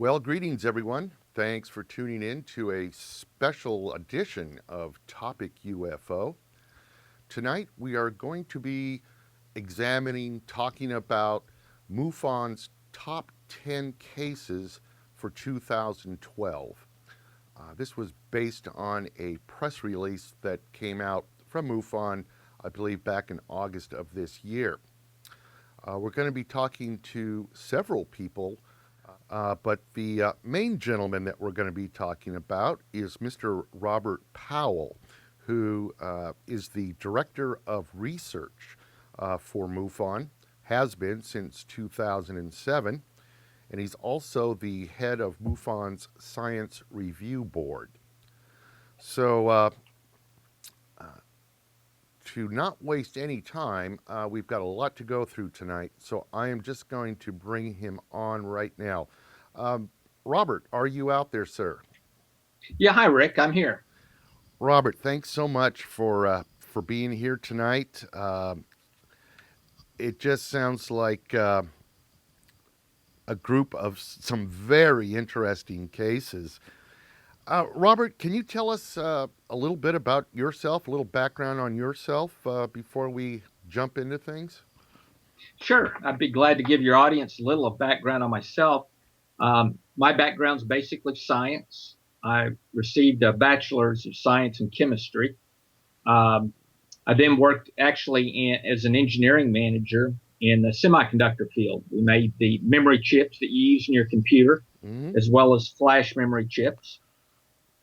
Well, greetings, everyone. Thanks for tuning in to a special edition of Topic UFO. Tonight, we are going to be talking about MUFON's top 10 cases for 2012. This was based on a press release that came out from MUFON, I believe, back in August of this year. We're going to be talking to several people. But the main gentleman that we're going to be talking about is Mr. Robert Powell, who is the Director of Research for MUFON, has been since 2007, and he's also the head of MUFON's Science Review Board. So to not waste any time, we've got a lot to go through tonight, so I am just going to bring him on right now. Robert, are you out there, sir? Yeah, hi, Rick. I'm here. Robert, thanks so much for being here tonight. It just sounds like a group of some very interesting cases. Robert, can you tell us a little bit about yourself, a little background on yourself before we jump into things? Sure. I'd be glad to give your audience a little of background on myself. My background's basically science. I received a bachelor's of science in chemistry. I then worked actually as an engineering manager in the semiconductor field. We made the memory chips that you use in your computer, as well as flash memory chips.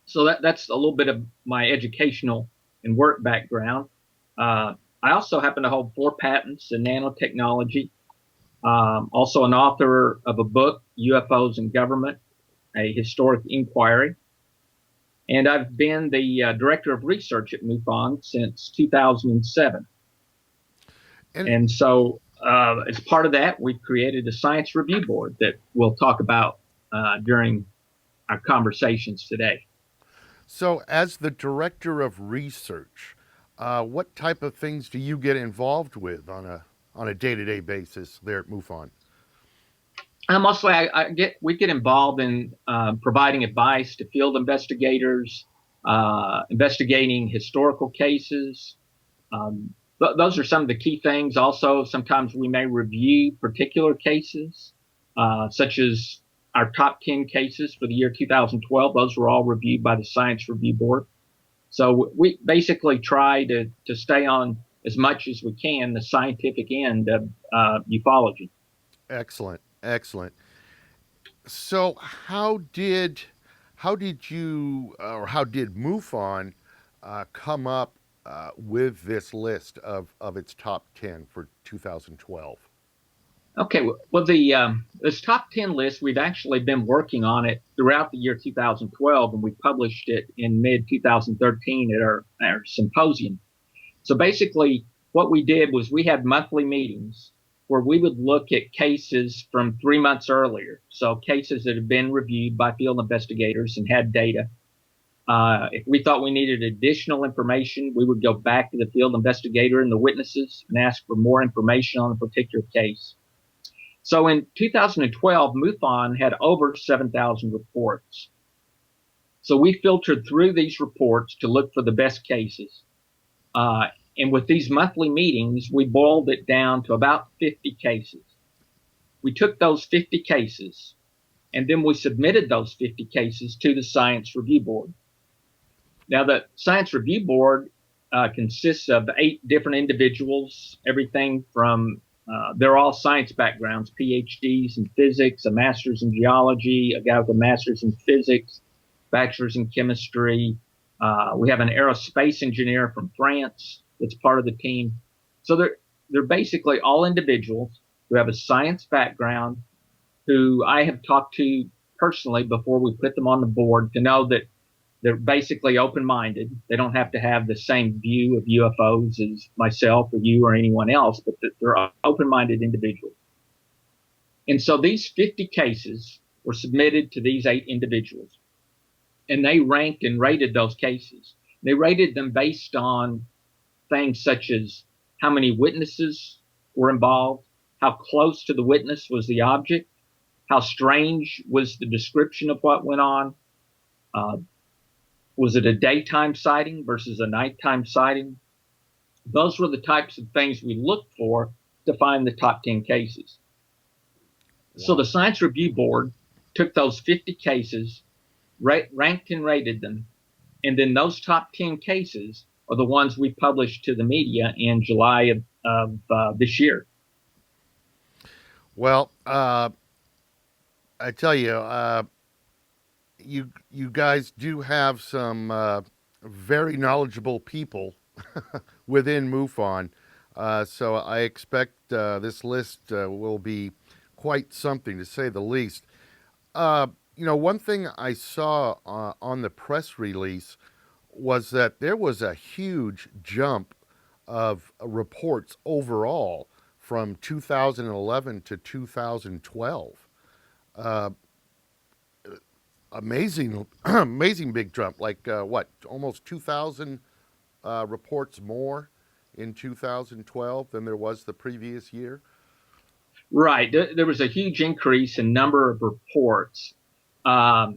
So that's a little bit of my educational and work background. I also happen to hold 4 patents in nanotechnology. Also an author of a book, UFOs and Government, a historic inquiry. And I've been the director of research at MUFON since 2007. And so as part of that, we've created a science review board that we'll talk about during our conversations today. So as the director of research, what type of things do you get involved with on a day-to-day basis there at MUFON? Mostly, we get involved in providing advice to field investigators, investigating historical cases. Those are some of the key things. Also, sometimes we may review particular cases, such as our top 10 cases for the year 2012. Those were all reviewed by the Science Review Board. So we basically try to stay on as much as we can the scientific end of ufology. Excellent. So how did MUFON come up with this list of its top 10 for 2012? Okay, well, this top 10 list, we've actually been working on it throughout the year 2012, and we published it in mid-2013 at our symposium. So basically, what we did was we had monthly meetings where we would look at cases from 3 months earlier. So cases that had been reviewed by field investigators and had data. If we thought we needed additional information, we would go back to the field investigator and the witnesses and ask for more information on a particular case. So in 2012, MUFON had over 7,000 reports. So we filtered through these reports to look for the best cases. And with these monthly meetings, we boiled it down to about 50 cases. We took those 50 cases, and then we submitted those 50 cases to the Science Review Board. Now, the Science Review Board consists of 8 different individuals, everything from they're all science backgrounds, PhDs in physics, a master's in geology, a guy with a master's in physics, bachelor's in chemistry. We have an aerospace engineer from France that's part of the team. So they're basically all individuals who have a science background, who I have talked to personally before we put them on the board to know that they're basically open-minded. They don't have to have the same view of UFOs as myself or you or anyone else, but that they're open-minded individuals. And so these 50 cases were submitted to these 8 individuals, and they ranked and rated those cases. They rated them based on things such as how many witnesses were involved, how close to the witness was the object, How strange was the description of what went on? Was it a daytime sighting versus a nighttime sighting? Those were the types of things we looked for to find the top 10 cases. Wow. So the Science Review Board took those 50 cases, ranked and rated them, and then those top 10 cases are the ones we published to the media in July of this year. Well, I tell you, you guys do have some very knowledgeable people within MUFON, so I expect this list will be quite something, to say the least. One thing I saw on the press release was that there was a huge jump of reports overall from 2011 to 2012. Amazing big jump, like almost 2,000 reports more in 2012 than there was the previous year. Right. There was a huge increase in number of reports. I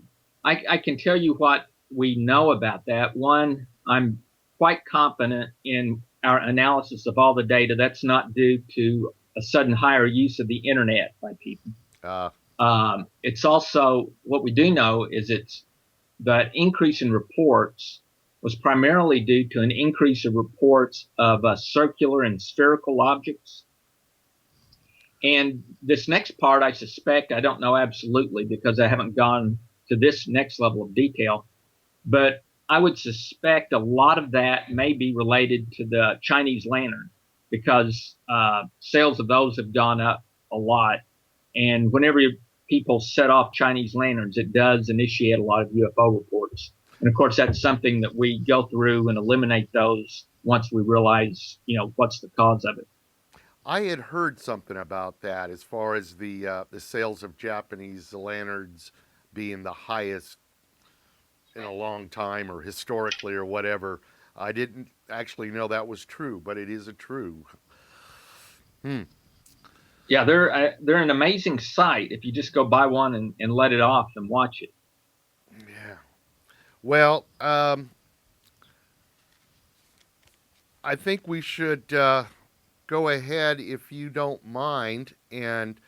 can tell you what we know about that. One, I'm quite confident in our analysis of all the data. That's not due to a sudden higher use of the internet by people. It's also, what we do know is the increase in reports was primarily due to an increase of reports of circular and spherical objects. And this next part, I suspect, I don't know absolutely because I haven't gone to this next level of detail, but I would suspect a lot of that may be related to the Chinese lantern because sales of those have gone up a lot. And whenever people set off Chinese lanterns, it does initiate a lot of UFO reports. And of course, that's something that we go through and eliminate those once we realize, what's the cause of it. I had heard something about that as far as the sales of Japanese lanterns being the highest in a long time, or historically, or whatever. I didn't actually know that was true, but it is true. Yeah, they're an amazing sight if you just go buy one and let it off and watch it. Yeah. Well, I think we should go ahead, if you don't mind, and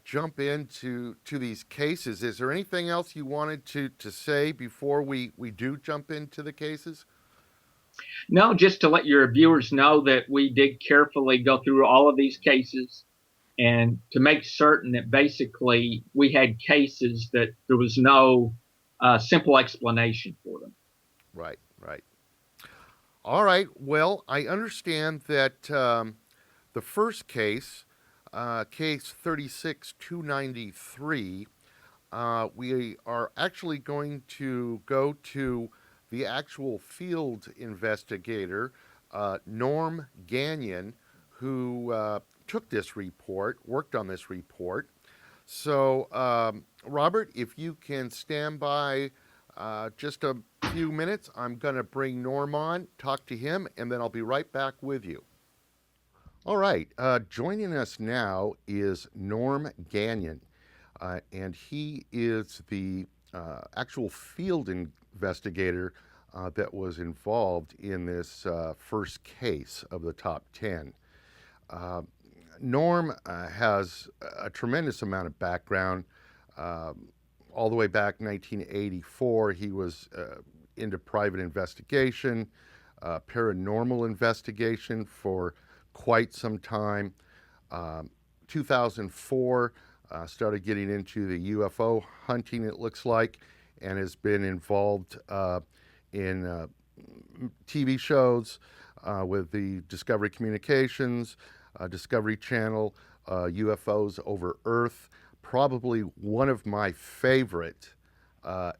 jump into these cases. Is there anything else you wanted to say before we do jump into the cases? No, just to let your viewers know that we did carefully go through all of these cases and to make certain that basically we had cases that there was no simple explanation for them. Right. All right. Well, I understand that the first case, case 36293, we are actually going to go to the actual field investigator, Norm Gagnon, who took this report, worked on this report. So, Robert, if you can stand by just a few minutes, I'm going to bring Norm on, talk to him, and then I'll be right back with you. All right, joining us now is Norm Gagnon, and he is the actual field investigator that was involved in this first case of the top 10. Norm has a tremendous amount of background. All the way back 1984, he was into private investigation, paranormal investigation for quite some time. 2004, started getting into the UFO hunting, it looks like, and has been involved in TV shows with the Discovery Communications, Discovery Channel, UFOs Over Earth. Probably one of my favorite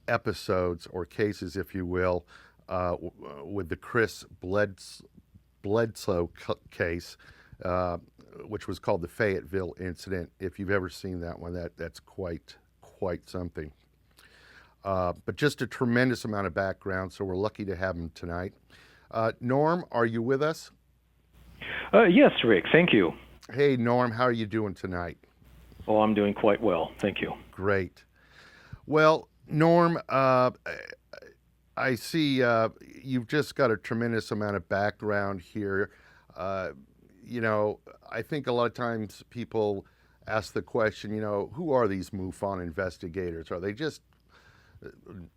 episodes or cases, if you will, with the Chris Bledsoe case, which was called the Fayetteville Incident. If you've ever seen that one, that's quite something. But just a tremendous amount of background, so we're lucky to have him tonight. Norm, are you with us? Yes, Rick, thank you. Hey, Norm, how are you doing tonight? Oh, I'm doing quite well. Thank you. Great. Well, Norm, I see you've just got a tremendous amount of background here. Uh, I think a lot of times people ask the question, who are these MUFON investigators? Are they just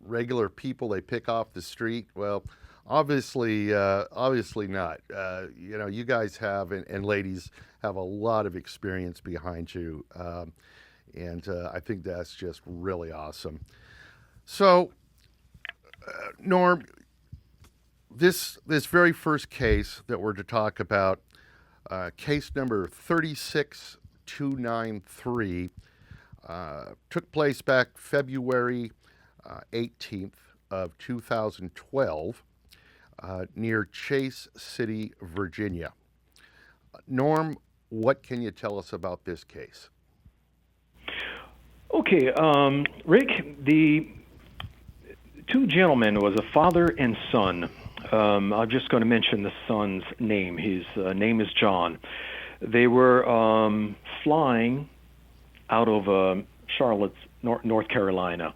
regular people they pick off the street? Well, obviously not. You guys have, and ladies have a lot of experience behind you. And I think that's just really awesome. So, Norm, this very first case that we're to talk about, case number 36293, took place back February 18th of 2012 near Chase City, Virginia. Norm, what can you tell us about this case? Okay, Rick, the two gentlemen was a father and son. I'm just going to mention the son's name. His name is John. They were flying out of Charlotte, North Carolina.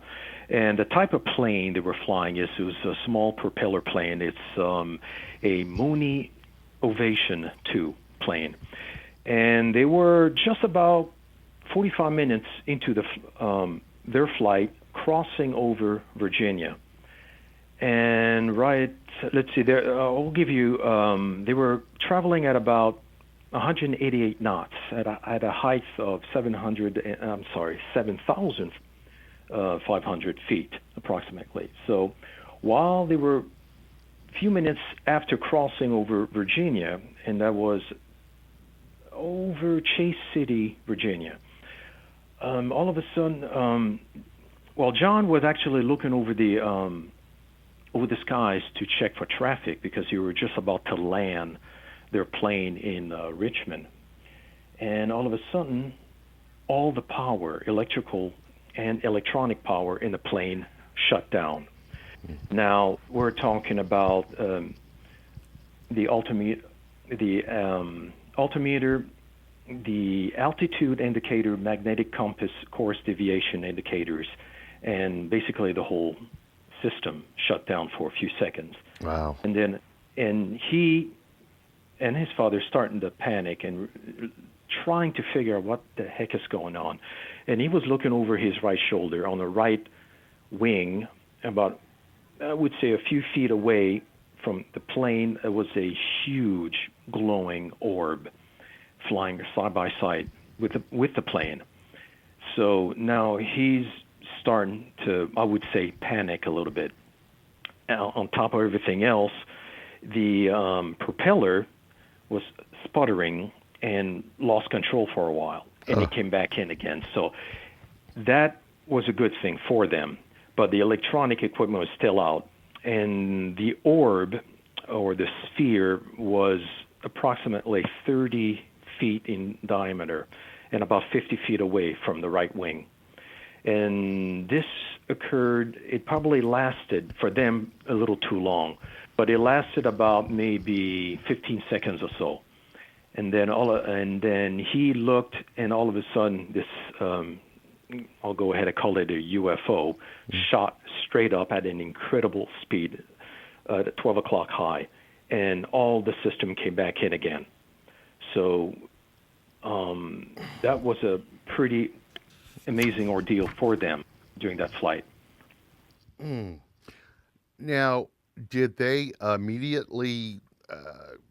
And the type of plane they were flying it was a small propeller plane. It's a Mooney Ovation 2 plane. And they were just about 45 minutes into their flight, crossing over Virginia. And let's see, I'll give you, they were traveling at about 188 knots at a height of 7,500 feet approximately. So while they were a few minutes after crossing over Virginia, and that was over Chase City, Virginia, all of a sudden, John was actually looking over the skies to check for traffic because they were just about to land their plane in Richmond. And all of a sudden, all the power, electrical and electronic power in the plane shut down. Mm-hmm. Now, we're talking about the altimeter, the altitude indicator, magnetic compass, course deviation indicators, and basically the whole system shut down for a few seconds. Wow. And he and his father starting to panic and trying to figure out what the heck is going on. And he was looking over his right shoulder on the right wing, about, I would say, a few feet away from the plane. It was a huge glowing orb flying side by side with the plane. So now he's starting to, I would say, panic a little bit. On top of everything else, the propeller was sputtering and lost control for a while, and it came back in again. So that was a good thing for them, but the electronic equipment was still out, and the orb or the sphere was approximately 30 feet in diameter and about 50 feet away from the right wing. And this occurred, it probably lasted for them a little too long, but it lasted about maybe 15 seconds or so. And then he looked, and all of a sudden this, I'll go ahead and call it a UFO, shot straight up at an incredible speed at 12 o'clock high, and all the system came back in again. So that was a pretty amazing ordeal for them during that flight. Now, did they immediately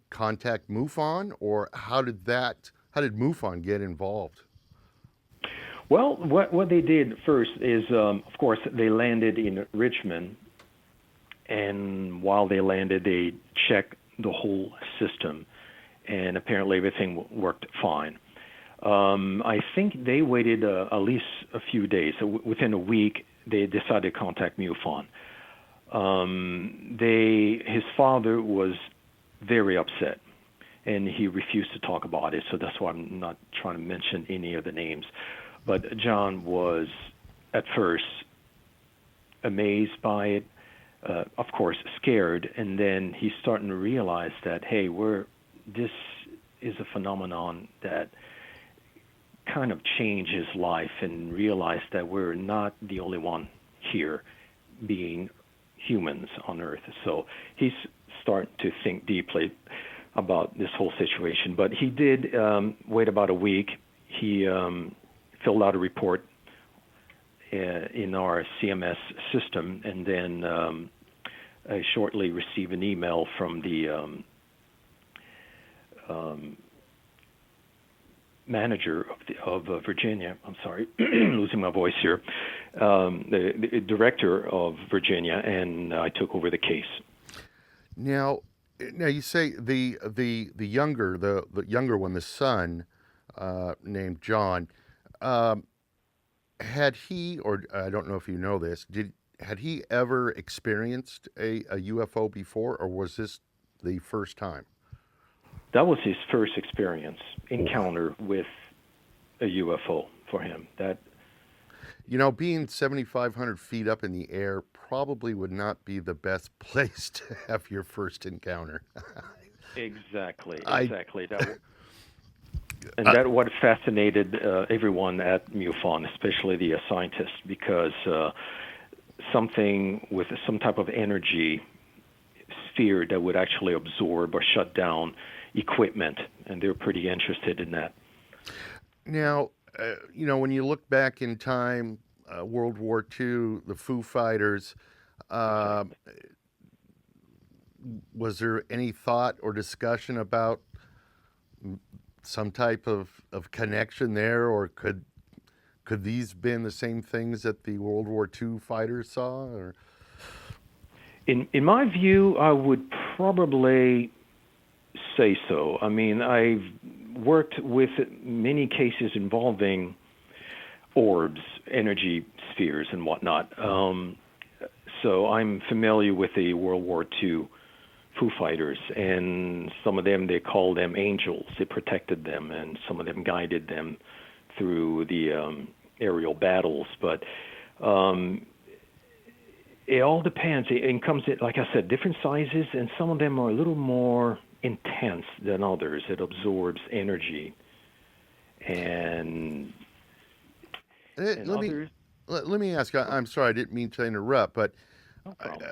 contact MUFON, or how did MUFON get involved? Well, what they did first is, of course, they landed in Richmond, and while they landed, they checked the whole system, and apparently everything worked fine. I think they waited at least a few days. So within a week, they decided to contact MUFON. His father was very upset, and he refused to talk about it, so that's why I'm not trying to mention any of the names. But John was, at first, amazed by it, of course, scared, and then he's starting to realize that, hey, this is a phenomenon that kind of change his life and realize that we're not the only one here being humans on Earth. So he's starting to think deeply about this whole situation. But he did wait about a week. He filled out a report in our CMS system, and then I shortly received an email from the manager of Virginia. I'm sorry, losing my voice here. The director of Virginia, and I took over the case. Now you say the younger one, the son, named John, had he, or I don't know if you know this, had he ever experienced a UFO before, or was this the first time? That was his first encounter with a UFO for him. That, being 7,500 feet up in the air probably would not be the best place to have your first encounter. Exactly. That what fascinated everyone at MUFON, especially the scientists, because something with some type of energy sphere that would actually absorb or shut down equipment, and they're pretty interested in that. Now, when you look back in time, World War II, the Foo Fighters, was there any thought or discussion about some type of connection there, or could these been the same things that the World War II fighters saw? Or in my view, I would probably say so. I mean, I've worked with many cases involving orbs, energy spheres, and whatnot. So I'm familiar with the World War II Foo Fighters, and some of them, they call them angels. They protected them, and some of them guided them through the aerial battles. But it all depends. It comes in, like I said, different sizes, and some of them are a little more intense than others. It absorbs energy, and let me ask. I'm sorry, I didn't mean to interrupt, but no problem.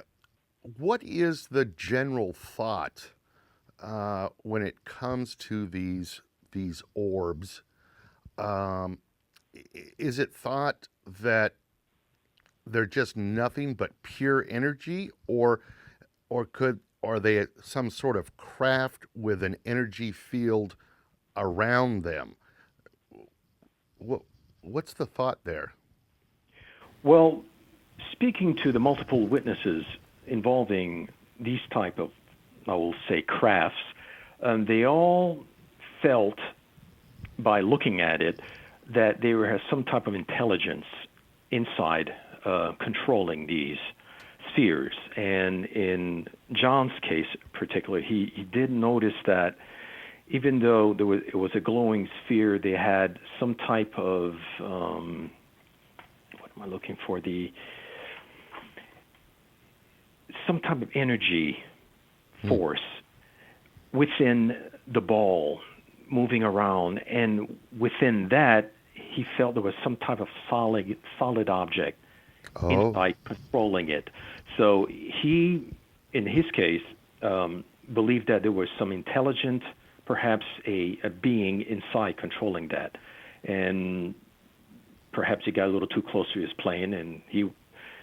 What is the general thought when it comes to these orbs? Is it thought that they're just nothing but pure energy, or are they some sort of craft with an energy field around them? What's the thought there? Well, speaking to the multiple witnesses involving these type of, I will say, crafts, they all felt, by looking at it, that there has some type of intelligence inside controlling these spheres. And in John's case particularly, he did notice that even though it was a glowing sphere, they had some type of, what am I looking for? Some type of energy force within the ball moving around, and within that he felt there was some type of solid object inside controlling it. So he, in his case, believed that there was some intelligent, perhaps a being inside controlling that, and perhaps he got a little too close to his plane, and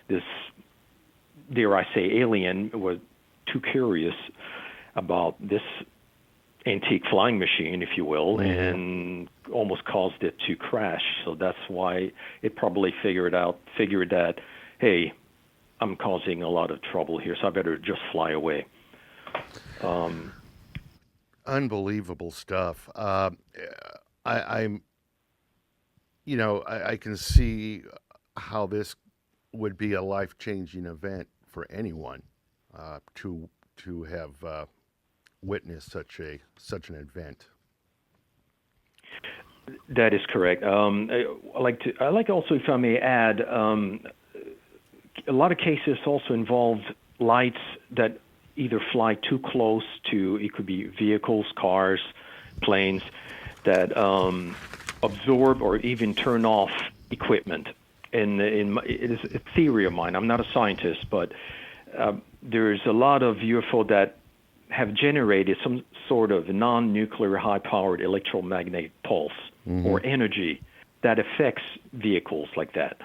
this, dare I say, alien was too curious about this antique flying machine, if you will, and almost caused it to crash. So that's why it probably figured that, hey, I'm causing a lot of trouble here, so I better just fly away. Unbelievable stuff. I can see how this would be a life-changing event for anyone to have witnessed such an event. That is correct. I like also, if I may add, a lot of cases also involved lights that either fly too close to, it could be vehicles, cars, planes, that absorb or even turn off equipment. And it is a theory of mine. I'm not a scientist, but there's a lot of UFO that have generated some sort of non-nuclear high-powered electromagnetic pulse or energy that affects vehicles like that.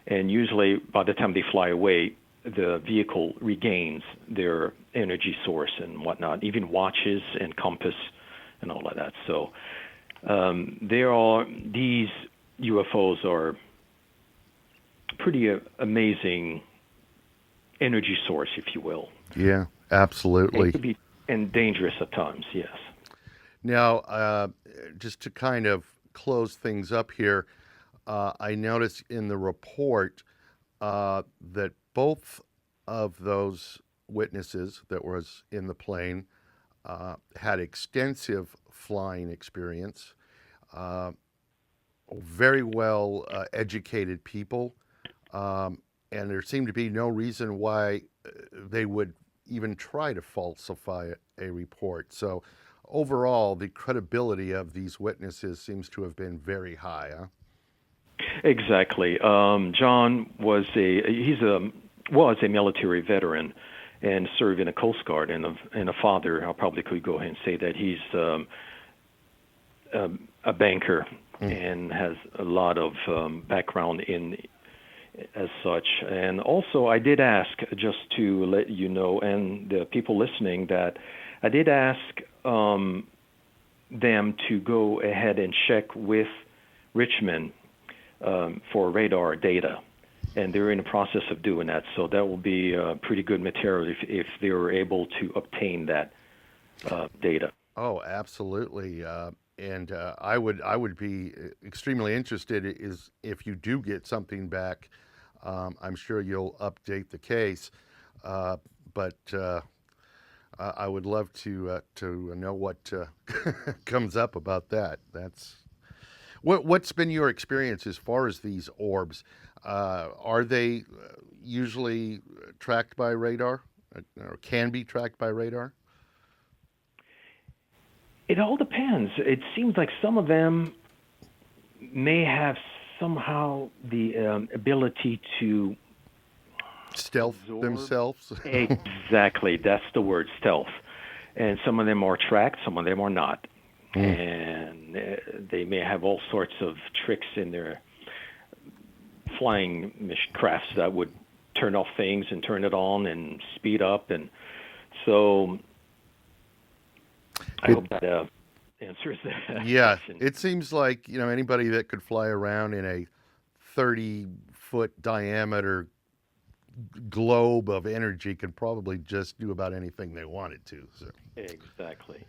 And usually by the time they fly away, the vehicle regains their energy source and whatnot, even watches and compass and all of that. So these UFOs are pretty amazing energy source, if you will. Yeah, absolutely. It could be and dangerous at times, yes. Now, just to kind of close things up here, I noticed in the report that both of those witnesses that was in the plane had extensive flying experience, very well educated people, and there seemed to be no reason why they would even try to falsify a report. So overall, the credibility of these witnesses seems to have been very high, huh? Exactly. John was a military veteran and served in the Coast Guard, and a father. I probably could go ahead and say that he's a banker and has a lot of background in as such. And also, I did ask, just to let you know, and the people listening, that I did ask them to go ahead and check with Richmond for radar data, and they're in the process of doing that. So that will be pretty good material if they were able to obtain that data. Oh, absolutely. And I would be extremely interested is if you do get something back. I'm sure you'll update the case, but I would love to know what comes up about that. What's been your experience as far as these orbs? Are they usually tracked by radar, or can be tracked by radar? It all depends. It seems like some of them may have somehow the ability to stealth themselves. Exactly, that's the word, stealth. And some of them are tracked, some of them are not. And they may have all sorts of tricks in their flying crafts that would turn off things and turn it on and speed up. And so I hope that answers that. Yeah, question. it seems like, anybody that could fly around in a 30-foot diameter globe of energy could probably just do about anything they wanted to. So. Exactly.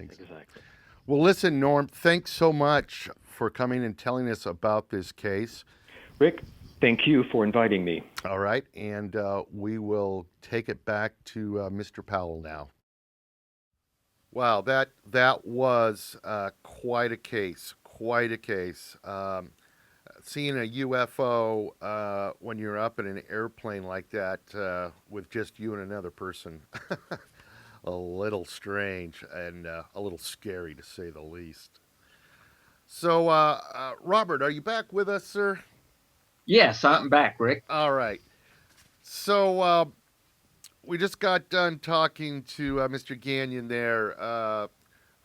Well, listen, Norm, thanks so much for coming and telling us about this case. Rick, thank you for inviting me. All right, and we will take it back to Mr. Powell now. Wow, that was quite a case. Seeing a UFO when you're up in an airplane like that with just you and another person, a little strange and a little scary, to say the least. So, Robert, are you back with us, sir? Yes, I'm back, Rick. All right. So, we just got done talking to Mr. Gagnon there.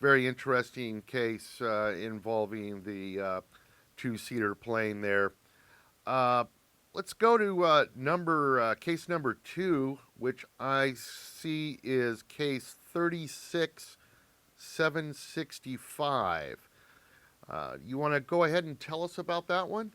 Very interesting case involving the two-seater plane there. Let's go to case number 2, which I see is case 36765. You want to go ahead and tell us about that one?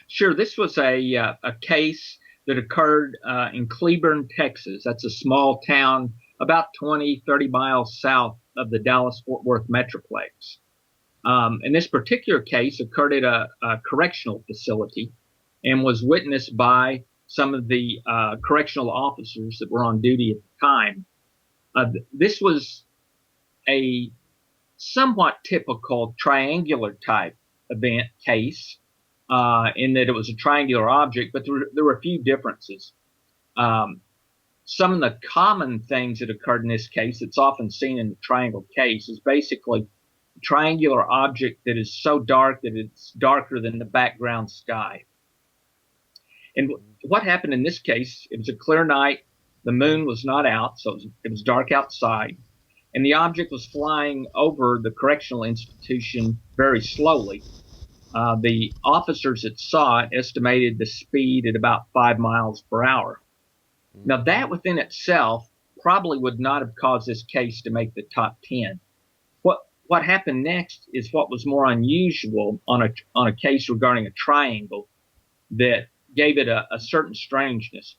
Sure. This was a case that occurred in Cleburn, Texas. That's a small town about 20, 30 miles south of the Dallas-Fort Worth Metroplex. And this particular case occurred at a correctional facility and was witnessed by some of the correctional officers that were on duty at the time. This was a somewhat typical triangular type event case in that it was a triangular object, but there were a few differences. Some of the common things that occurred in this case that's often seen in the triangle case is basically triangular object that is so dark that it's darker than the background sky. And what happened in this case, it was a clear night. The moon was not out, so it was dark outside. And the object was flying over the correctional institution very slowly. The officers that saw it estimated the speed at about 5 miles per hour. Now, that within itself probably would not have caused this case to make the top 10. What happened next is what was more unusual on a case regarding a triangle that gave it a certain strangeness.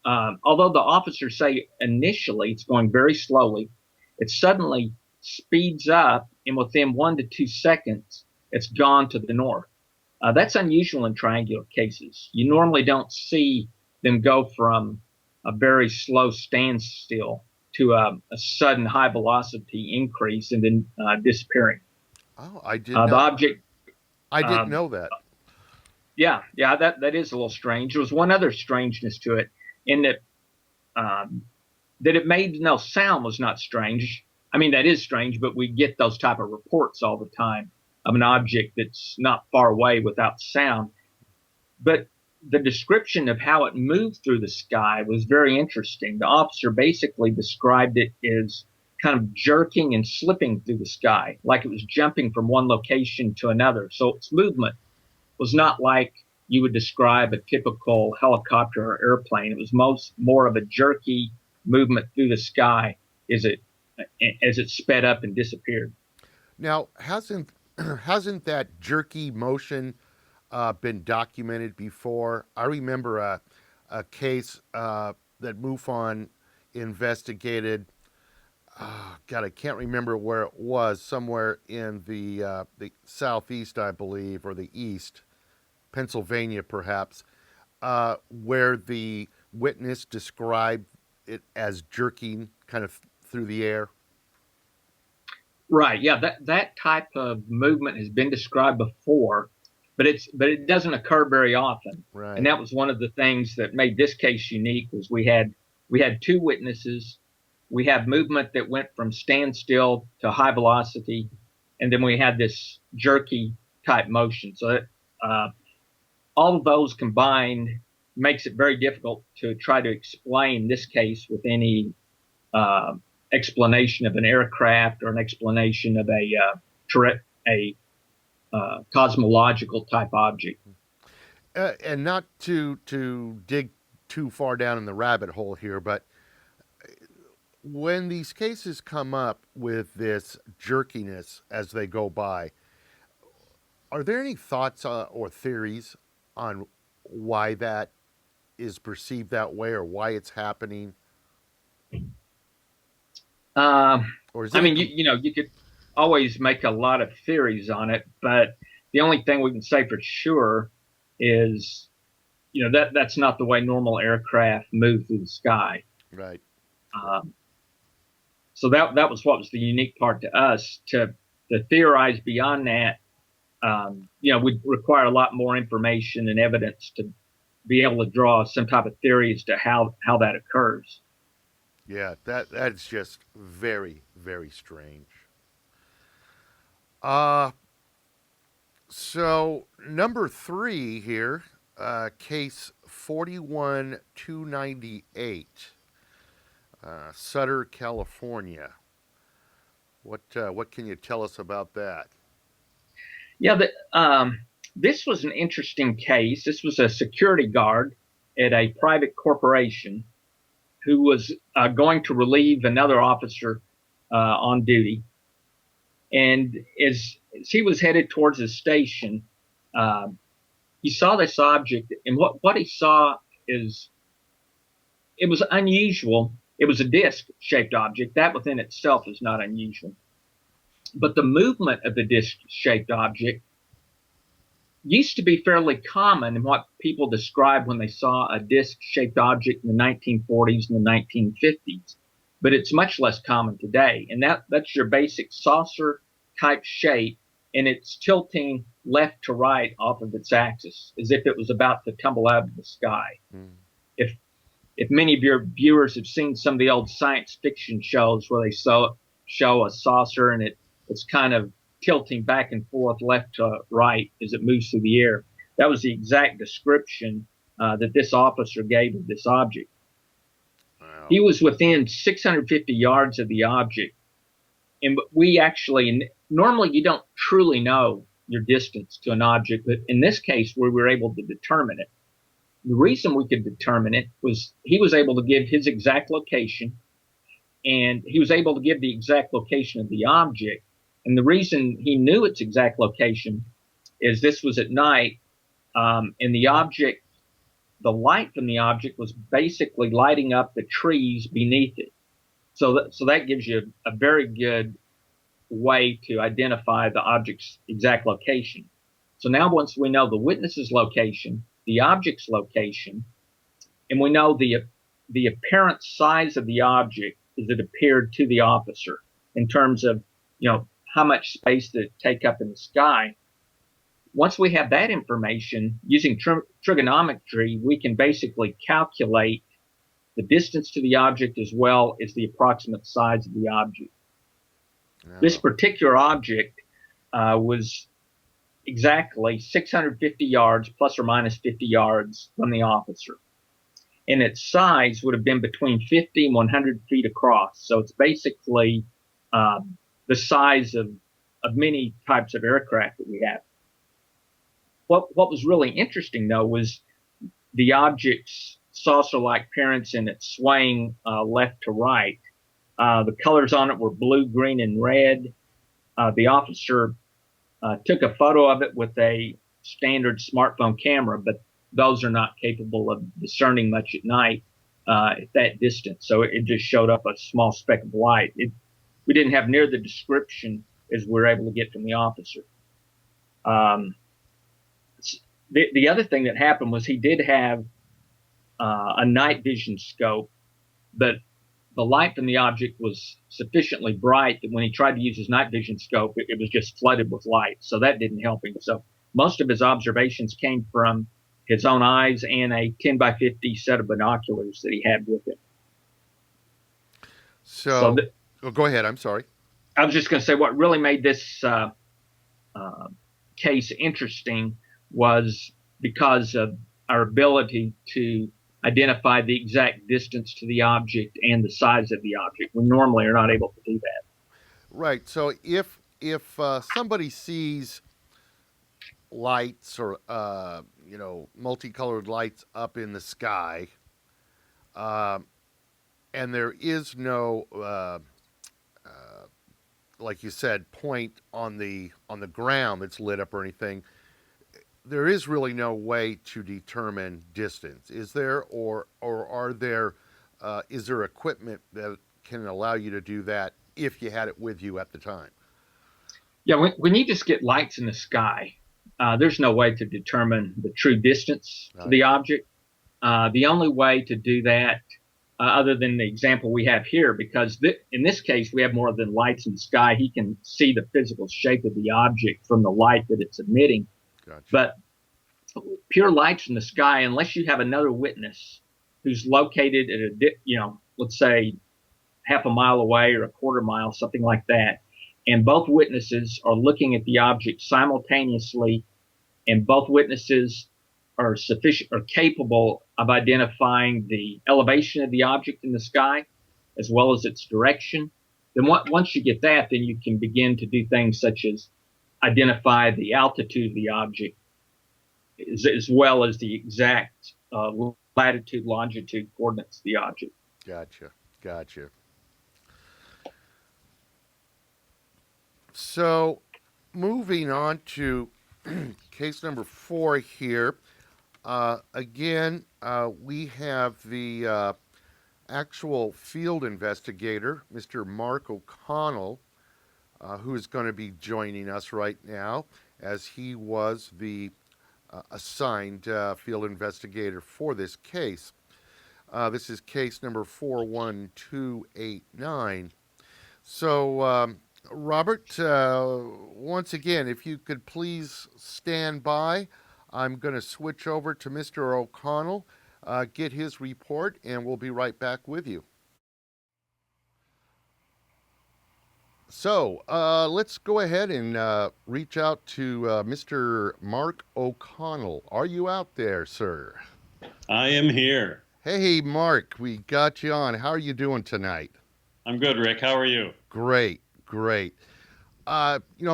Although the officers say initially it's going very slowly, it suddenly speeds up, and within 1 to 2 seconds, it's gone to the north. That's unusual in triangular cases. You normally don't see them go from a very slow standstill to a sudden high velocity increase and then disappearing. Oh, I did The object. I didn't know that. Yeah, that is a little strange. There was one other strangeness to it, in that that it made no sound was not strange. I mean, that is strange, but we get those type of reports all the time of an object that's not far away without sound. But the description of how it moved through the sky was very interesting. The officer basically described it as kind of jerking and slipping through the sky, like it was jumping from one location to another. So its movement was not like you would describe a typical helicopter or airplane. It was more of a jerky movement through the sky as it sped up and disappeared. Now, hasn't that jerky motion been documented before? I remember a case that MUFON investigated. God, I can't remember where it was. Somewhere in the southeast, I believe, or the east, Pennsylvania, perhaps, where the witness described it as jerking kind of through the air. Right. Yeah. That type of movement has been described before, but it doesn't occur very often. Right. And that was one of the things that made this case unique. Was we had 2 witnesses. We had movement that went from standstill to high velocity, and then we had this jerky type motion. So that, all of those combined makes it very difficult to try to explain this case with any explanation of an aircraft or an explanation of a cosmological type object. And not to dig too far down in the rabbit hole here, but when these cases come up with this jerkiness as they go by, are there any thoughts or theories on why that is perceived that way, or why it's happening? Or is it you could always make a lot of theories on it, but the only thing we can say for sure is, that's not the way normal aircraft move through the sky. Right. So that was what was the unique part to us. To theorize beyond that, would require a lot more information and evidence to be able to draw some type of theory as to how that occurs. Yeah, that's just very, very strange. So number 3 here, case 41298, Sutter, California. What can you tell us about that? Yeah, this was an interesting case. This was a security guard at a private corporation who was going to relieve another officer on duty. And as he was headed towards his station, he saw this object. And what he saw it was unusual. It was a disc-shaped object. That within itself is not unusual. But the movement of the disc-shaped object used to be fairly common in what people described when they saw a disc-shaped object in the 1940s and the 1950s. But it's much less common today. And that's your basic saucer-type shape, and it's tilting left to right off of its axis, as if it was about to tumble out of the sky. Mm. If many of your viewers have seen some of the old science fiction shows where they show a saucer and it it's kind of tilting back and forth, left to right, as it moves through the air. That was the exact description that this officer gave of this object. Wow. He was within 650 yards of the object. And we actually, normally you don't truly know your distance to an object, but in this case, we were able to determine it. The reason we could determine it was he was able to give his exact location, and he was able to give the exact location of the object. And the reason he knew its exact location is this was at night, and the object, the light from the object was basically lighting up the trees beneath it. So that gives you a very good way to identify the object's exact location. So now once we know the witness's location, the object's location, and we know the apparent size of the object as it appeared to the officer in terms of, how much space did it take up in the sky. Once we have that information, using trigonometry, we can basically calculate the distance to the object as well as the approximate size of the object. Yeah. This particular object was exactly 650 yards plus or minus 50 yards from the officer. And its size would have been between 50 and 100 feet across. So it's basically the size of many types of aircraft that we have. What was really interesting, though, was the object's saucer-like appearance and its swaying left to right. The colors on it were blue, green, and red. The officer took a photo of it with a standard smartphone camera, but those are not capable of discerning much at night at that distance. So it just showed up a small speck of light. We didn't have near the description as we were able to get from the officer. The other thing that happened was he did have a night vision scope, but the light from the object was sufficiently bright that when he tried to use his night vision scope, it was just flooded with light. So that didn't help him. So most of his observations came from his own eyes and a 10 by 50 set of binoculars that he had with him. So go ahead. I'm sorry. I was just going to say what really made this case interesting was because of our ability to identify the exact distance to the object and the size of the object. We normally are not able to do that. Right. So if somebody sees lights or multicolored lights up in the sky, and there is no like you said, point on the ground that's lit up or anything, there is really no way to determine distance, is there? Or are there is there equipment that can allow you to do that if you had it with you at the time? Yeah, when you just get lights in the sky, there's no way to determine the true distance to the object. The only way to do that, other than the example we have here, because in this case we have more than lights in the sky, he can see the physical shape of the object from the light that it's emitting. Gotcha. But pure lights in the sky, unless you have another witness who's located at let's say half a mile away or a quarter mile, something like that, and both witnesses are looking at the object simultaneously, and both witnesses are capable of identifying the elevation of the object in the sky as well as its direction, then once you get that, then you can begin to do things such as identify the altitude of the object as well as the exact latitude, longitude coordinates of the object. Gotcha. So moving on to case number 4 here. Again, we have the actual field investigator, Mr. Mark O'Connell, who is going to be joining us right now, as he was the assigned field investigator for this case. This is case number 41289. So, Robert, once again, if you could please stand by, I'm going to switch over to Mr. O'Connell, get his report, and we'll be right back with you. So let's go ahead and reach out to Mr. Mark O'Connell. Are you out there, sir? I am here. Hey, Mark, we got you on. How are you doing tonight? I'm good, Rick. How are you? Great, great.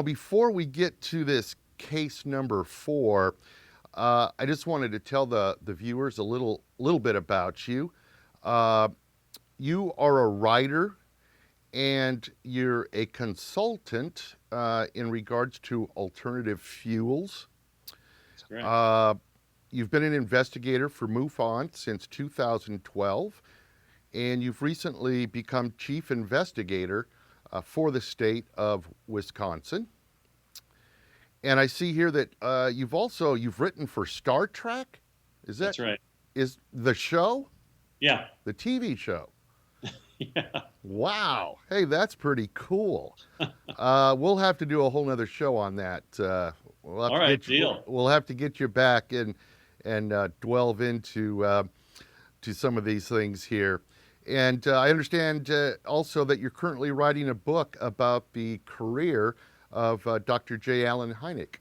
Before we get to this case number 4, I just wanted to tell the viewers a little bit about you. You are a writer and you're a consultant in regards to alternative fuels. That's correct. You've been an investigator for MUFON since 2012, and you've recently become chief investigator for the state of Wisconsin. And I see here that you've written for Star Trek. That's right. Is the show? Yeah. The TV show. Yeah. Wow. Hey, that's pretty cool. We'll have to do a whole nother show on that. All right, deal. We'll have to get you back and delve into to some of these things here. And I understand also that you're currently writing a book about the career of Dr. J. Allen Hynek.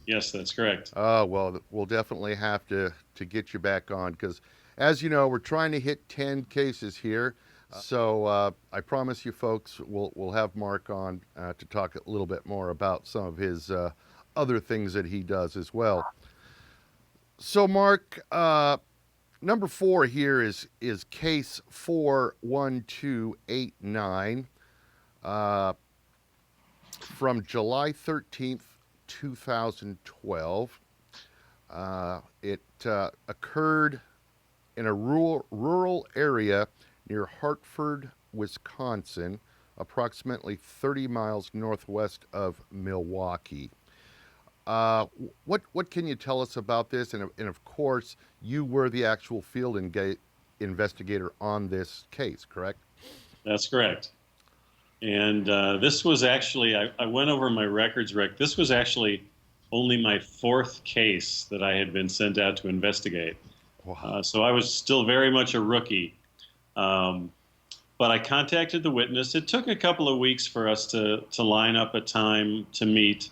Yes, that's correct. Well, we'll definitely have to get you back on because, as you know, we're trying to hit 10 cases here. So I promise you folks, we'll have Mark on to talk a little bit more about some of his other things that he does as well. So Mark, number 4 here is case 41289 from July 13th, 2012. It occurred in a rural area near Hartford, Wisconsin, approximately 30 miles northwest of Milwaukee. What can you tell us about this? And of course, you were the actual field investigator on this case, correct? That's correct. And this was actually, I went over my records, Rick. This was actually only my 4th case that I had been sent out to investigate. Wow. So I was still very much a rookie. But I contacted the witness. It took a couple of weeks for us to line up a time to meet.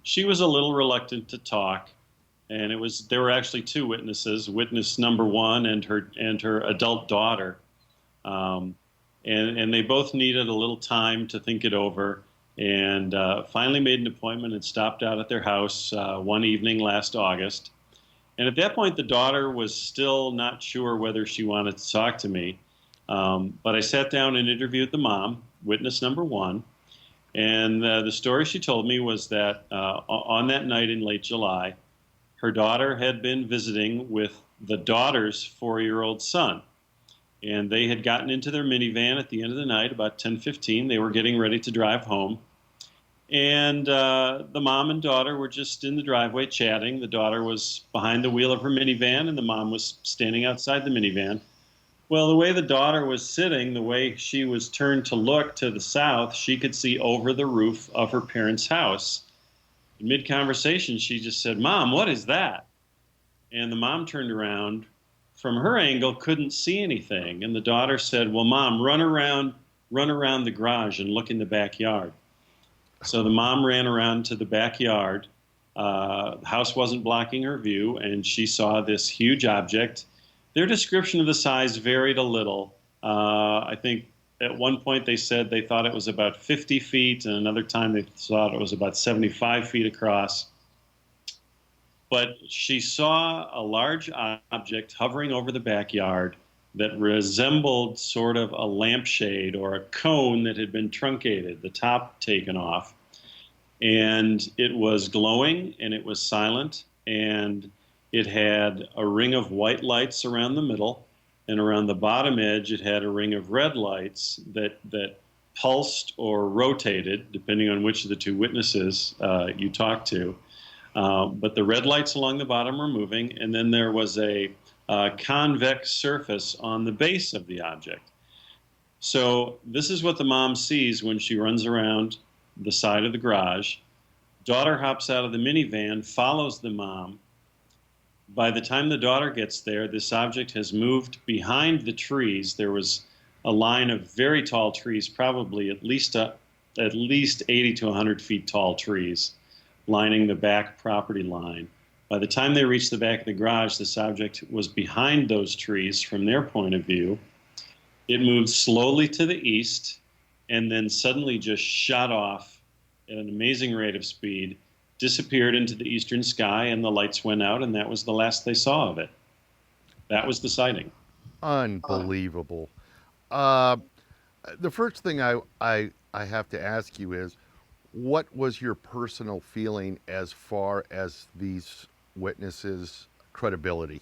She was a little reluctant to talk, and there were actually 2 witnesses, witness number 1 and her adult daughter. And they both needed a little time to think it over, and finally made an appointment and stopped out at their house one evening last August. And at that point, the daughter was still not sure whether she wanted to talk to me. But I sat down and interviewed the mom, witness number 1. And the story she told me was that on that night in late July, her daughter had been visiting with the daughter's 4-year-old son. And they had gotten into their minivan at the end of the night, about 10:15. They were getting ready to drive home. And the mom and daughter were just in the driveway chatting. The daughter was behind the wheel of her minivan, and the mom was standing outside the minivan. Well, the way the daughter was sitting, the way she was turned to look to the south, she could see over the roof of her parents' house. In mid-conversation, she just said, "Mom, what is that?" And the mom turned around. From her angle, couldn't see anything. And the daughter said, "Well, Mom, run around the garage and look in the backyard." So the mom ran around to the backyard. The house wasn't blocking her view, and she saw this huge object. Their description of the size varied a little. I think at one point they said they thought it was about 50 feet, and another time they thought it was about 75 feet across. But she saw a large object hovering over the backyard that resembled sort of a lampshade or a cone that had been truncated, the top taken off. And it was glowing, and it was silent, and it had a ring of white lights around the middle, and around the bottom edge it had a ring of red lights that pulsed or rotated, depending on which of the 2 witnesses you talked to. But the red lights along the bottom were moving, and then there was a convex surface on the base of the object. So this is what the mom sees when she runs around the side of the garage. Daughter hops out of the minivan, follows the mom. By the time the daughter gets there, this object has moved behind the trees. There was a line of very tall trees, probably at least at least 80 to 100 feet tall trees lining the back property line. By the time they reached the back of the garage, this object was behind those trees from their point of view. It moved slowly to the east and then suddenly just shot off at an amazing rate of speed, disappeared into the eastern sky, and the lights went out, and that was the last they saw of it. That was the sighting. Unbelievable. The first thing I have to ask you is, what was your personal feeling as far as these witnesses' credibility?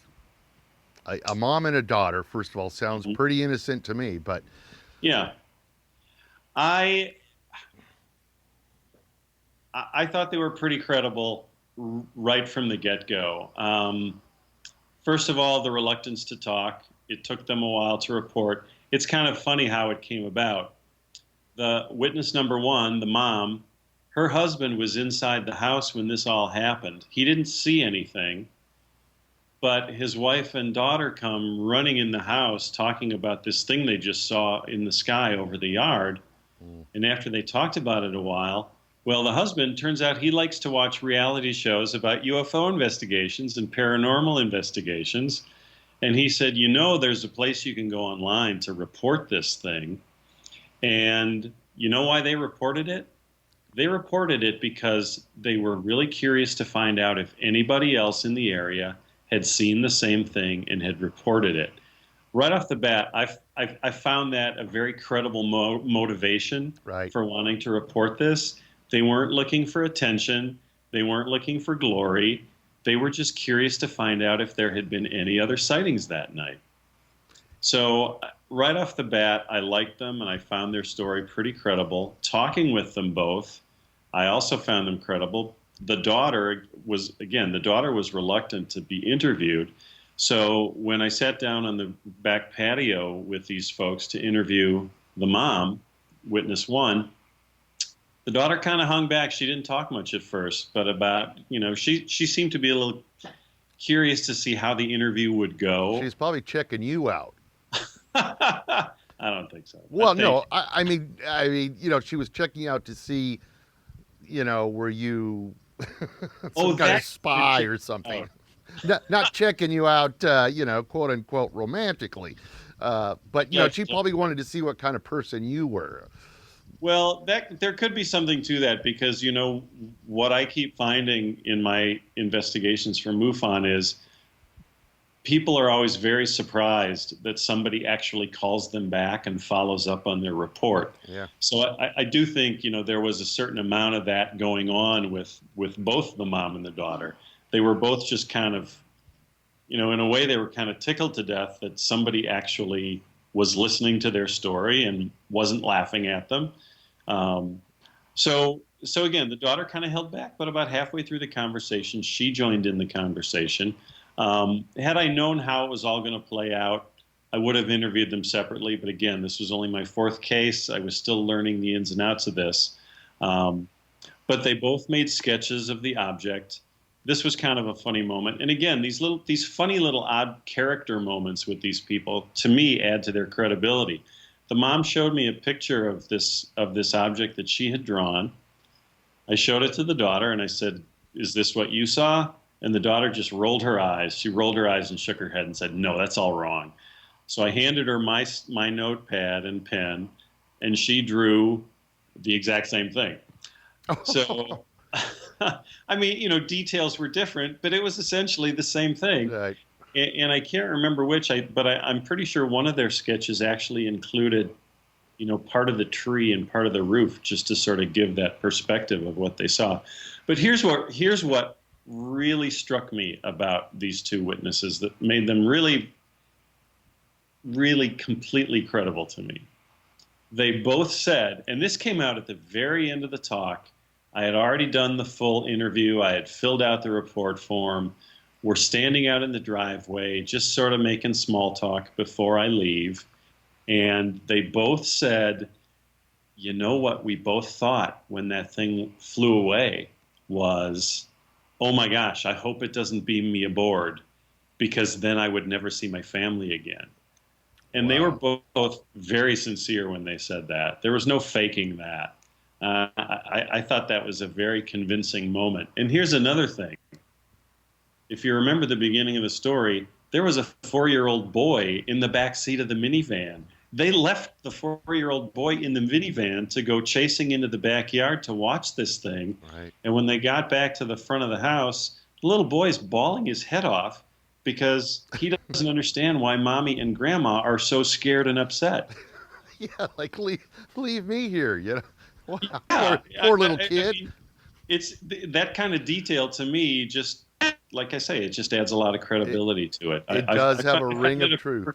A mom and a daughter, first of all, sounds pretty innocent to me, but yeah, I thought they were pretty credible right from the get-go. First of all, the reluctance to talk. It took them a while to report. It's kind of funny how it came about. The witness number one, the mom, her husband was inside the house when this all happened. He didn't see anything, but his wife and daughter come running in the house talking about this thing they just saw in the sky over the yard. And after they talked about it a while, well, the husband, turns out he likes to watch reality shows about UFO investigations and paranormal investigations. And he said, you know, there's a place you can go online to report this thing. And you know why they reported it? They reported it because they were really curious to find out if anybody else in the area had seen the same thing and had reported it. Right off the bat, I found that a very credible motivation for wanting to report this. They weren't looking for attention. They weren't looking for glory. They were just curious to find out if there had been any other sightings that night. So right off the bat, I liked them, and I found their story pretty credible. Talking with them both, I also found them credible. The daughter was reluctant to be interviewed. So when I sat down on the back patio with these folks to interview the mom, witness one, the daughter kind of hung back. She didn't talk much at first, but she seemed to be a little curious to see how the interview would go. She's probably checking you out. I don't think so. Well, no, I mean, she was checking out to see, were you some kind of spy or something? Not checking you out, quote unquote, romantically, but she probably wanted to see what kind of person you were. Well, there could be something to that, because what I keep finding in my investigations for MUFON is people are always very surprised that somebody actually calls them back and follows up on their report. Yeah. So I do think, there was a certain amount of that going on with both the mom and the daughter. They were both just kind of, in a way, they were kind of tickled to death that somebody actually was listening to their story and wasn't laughing at them. So again, the daughter kind of held back, but about halfway through the conversation, she joined in the conversation. Had I known how it was all going to play out, I would have interviewed them separately. But again, this was only my fourth case. I was still learning the ins and outs of this. But they both made sketches of the object. This was kind of a funny moment. And again, these funny little odd character moments with these people, to me, add to their credibility. The mom showed me a picture of this object that she had drawn. I showed it to the daughter, and I said, "Is this what you saw?" And the daughter just rolled her eyes. She rolled her eyes and shook her head and said, "No, that's all wrong." So I handed her my notepad and pen, and she drew the exact same thing. So, I mean, details were different, but it was essentially the same thing. Right. And I can't remember which, but I'm pretty sure one of their sketches actually included, part of the tree and part of the roof, just to sort of give that perspective of what they saw. But here's what really struck me about these two witnesses that made them really, really completely credible to me. They both said, and this came out at the very end of the talk, I had already done the full interview. I had filled out the report form. We're standing out in the driveway, just sort of making small talk before I leave. And they both said, you know what we both thought when that thing flew away was, oh my gosh, I hope it doesn't beam me aboard, because then I would never see my family again. And They were both very sincere when they said that. There was no faking that. I thought that was a very convincing moment. And here's another thing. If you remember the beginning of the story, there was a 4-year-old boy in the back seat of the minivan. They left the 4-year-old boy in the minivan to go chasing into the backyard to watch this thing. Right. And when they got back to the front of the house, the little boy's bawling his head off because he doesn't understand why mommy and grandma are so scared and upset. Yeah, like leave me here. You know, wow, Yeah, poor little kid. mean, it's that kind of detail to me. Just like I say, it just adds a lot of credibility to it. It does have a ring of truth.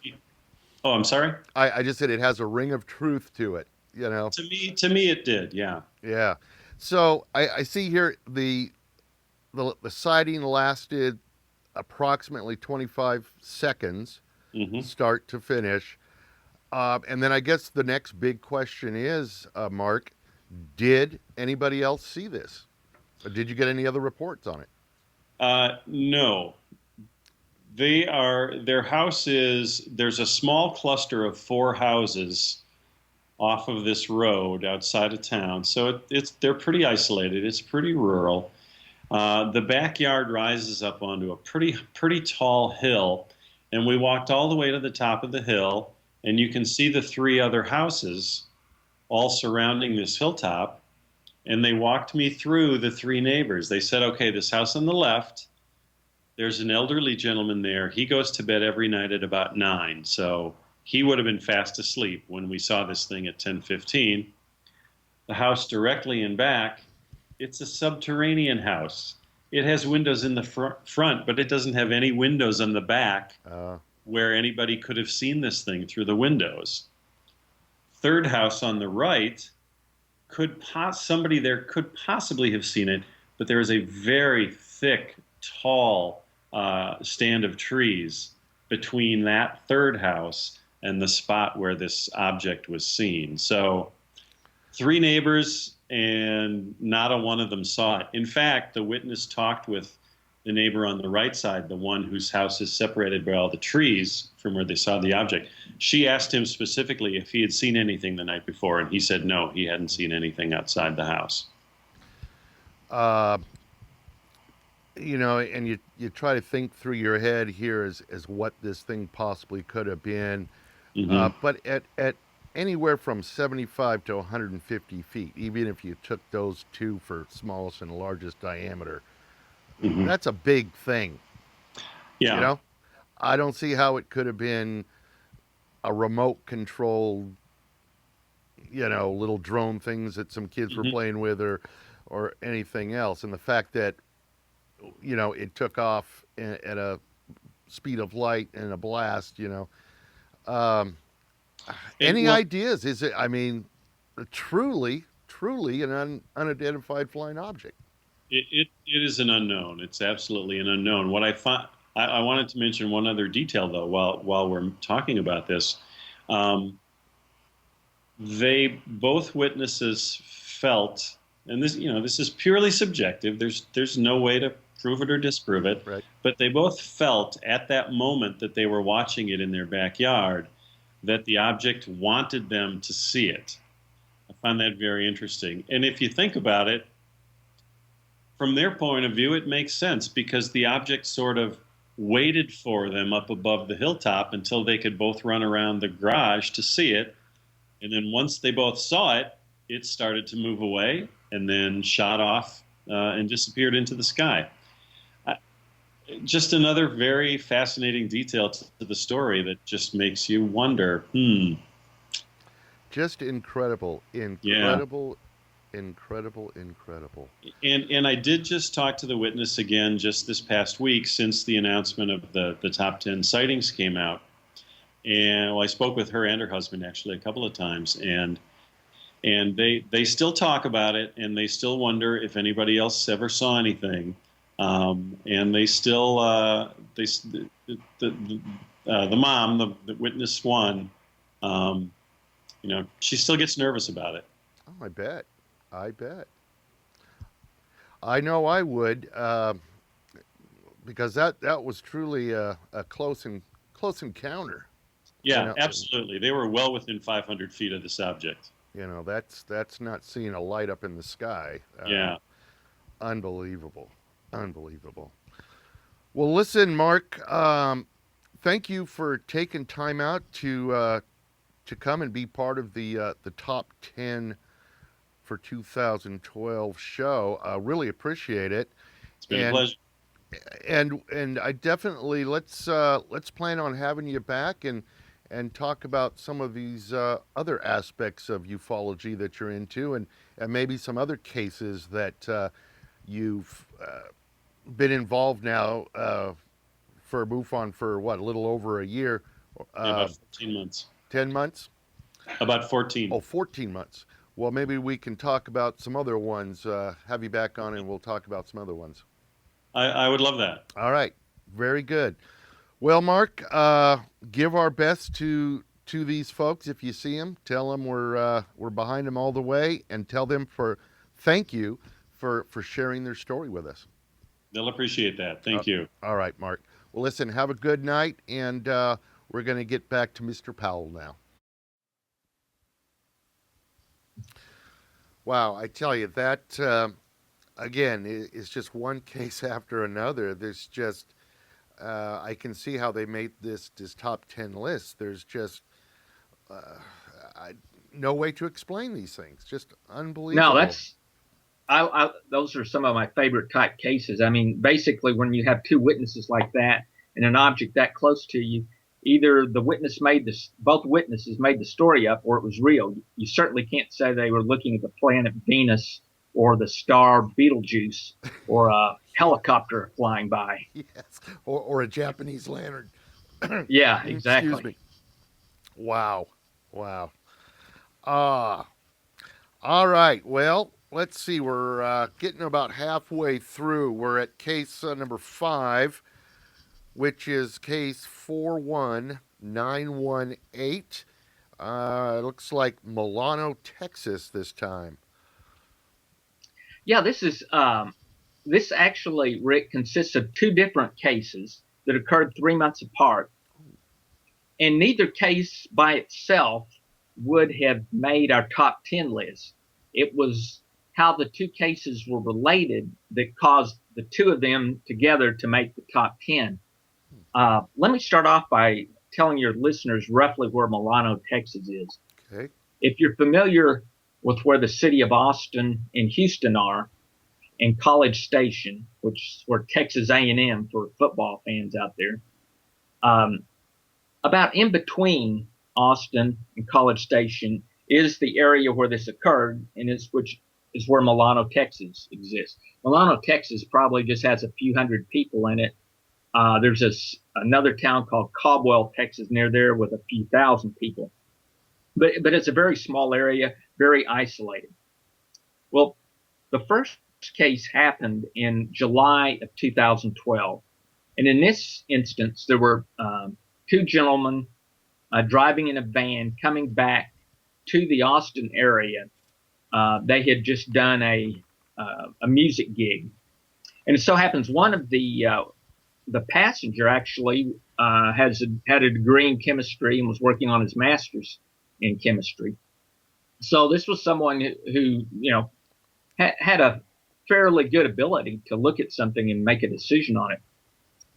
Oh, I'm sorry. I just said it has a ring of truth to it. You know. To me, it did. Yeah. Yeah. So I see here the sighting lasted approximately 25 seconds, start to finish. And then I guess the next big question is, Mark, did anybody else see this? Or did you get any other reports on it? No. Their house is, there's a small cluster of 4 houses off of this road outside of town. So they're pretty isolated. It's pretty rural. The backyard rises up onto a pretty tall hill. And we walked all the way to the top of the hill, and you can see the 3 other houses all surrounding this hilltop. And they walked me through the 3 neighbors. They said, okay, this house on the left, there's an elderly gentleman there. He goes to bed every night at about 9. So he would have been fast asleep when we saw this thing at 10:15. The house directly in back, it's a subterranean house. It has windows in the front, but it doesn't have any windows on the back where anybody could have seen this thing through the windows. Third house on the right, somebody there could possibly have seen it, but there is a very thick, tall stand of trees between that third house and the spot where this object was seen. So 3 neighbors, and not a one of them saw it. In fact, the witness talked with the neighbor on the right side, the one whose house is separated by all the trees from where they saw the object. She asked him specifically if he had seen anything the night before, and he said no, he hadn't seen anything outside the house. You know, and you try to think through your head here as what this thing possibly could have been. But at anywhere from 75 to 150 feet, even if you took those 2 for smallest and largest diameter, that's a big thing. Yeah. You know, I don't see how it could have been a remote controlled, you know, little drone things that some kids were playing with or anything else. And the fact that, you know, it took off at a speed of light and a blast, you know. Any ideas? Is it, I mean, truly an unidentified flying object? It is an unknown. It's absolutely an unknown. What I wanted to mention one other detail, though, while we're talking about this. Both witnesses felt, and this is purely subjective. There's no way to prove it or disprove it. Right. But they both felt at that moment that they were watching it in their backyard that the object wanted them to see it. I find that very interesting. And if you think about it, from their point of view, it makes sense because the object sort of waited for them up above the hilltop until they could both run around the garage to see it. And then once they both saw it, it started to move away and then shot off and disappeared into the sky. Just another very fascinating detail to the story that just makes you wonder, Just incredible. Incredible. And I did just talk to the witness again just this past week since the announcement of the top 10 sightings came out. And I spoke with her and her husband actually a couple of times, and they still talk about it, and they still wonder if anybody else ever saw anything. And they still, the mom, the witness one, she still gets nervous about it. Oh, I bet. I know I would, because that was truly a close encounter. Yeah, absolutely. They were well within 500 feet of this object. You know, that's not seeing a light up in the sky. Yeah. Unbelievable. Unbelievable. Well, listen, Mark, thank you for taking time out to come and be part of the top 10 for 2012 show. Really appreciate it. It's been a pleasure. And I definitely let's plan on having you back and talk about some of these other aspects of ufology that you're into, and maybe some other cases that you've been involved now for MUFON for what, a little over a year? About 14 months. 10 months? About 14. Oh, 14 months. Well, maybe we can talk about some other ones. Have you back on, and we'll talk about some other ones. I would love that. All right. Very good. Well, Mark, give our best to these folks. If you see them, tell them we're behind them all the way, and tell them thank you for sharing their story with us. They'll appreciate that. Thank you. All right, Mark. Well, listen, have a good night, and we're going to get back to Mr. Powell now. Wow, I tell you, that, again, is just one case after another. There's just, I can see how they made this top 10 list. There's just no way to explain these things. Just unbelievable. No, those are some of my favorite type cases. I mean, basically, when you have two witnesses like that and an object that close to you, either both witnesses made the story up, or it was real. You certainly can't say they were looking at the planet Venus or the star Betelgeuse or a helicopter flying by. Yes, or a Japanese lantern. Yeah, exactly. Excuse me. Wow. All right. Well, let's see. We're getting about halfway through. We're at case number 5, which is case 41918. It looks like Milano, Texas this time. Yeah, this actually, Rick, consists of two different cases that occurred 3 months apart. And neither case by itself would have made our top 10 list. It was how the two cases were related that caused the two of them together to make the top 10. Let me start off by telling your listeners roughly where Milano, Texas is. Okay. If you're familiar with where the city of Austin and Houston are, and College Station, which is where Texas A&M for football fans out there, about in between Austin and College Station is the area where this occurred, and which is where Milano, Texas exists. Milano, Texas probably just has a few hundred people in it. There's another town called Caldwell, Texas, near there with a few thousand people. But it's a very small area, very isolated. Well, the first case happened in July of 2012. And in this instance, there were two gentlemen driving in a van coming back to the Austin area. They had just done a music gig. And it so happens one of the passenger actually had a degree in chemistry and was working on his master's in chemistry. So this was someone who had a fairly good ability to look at something and make a decision on it.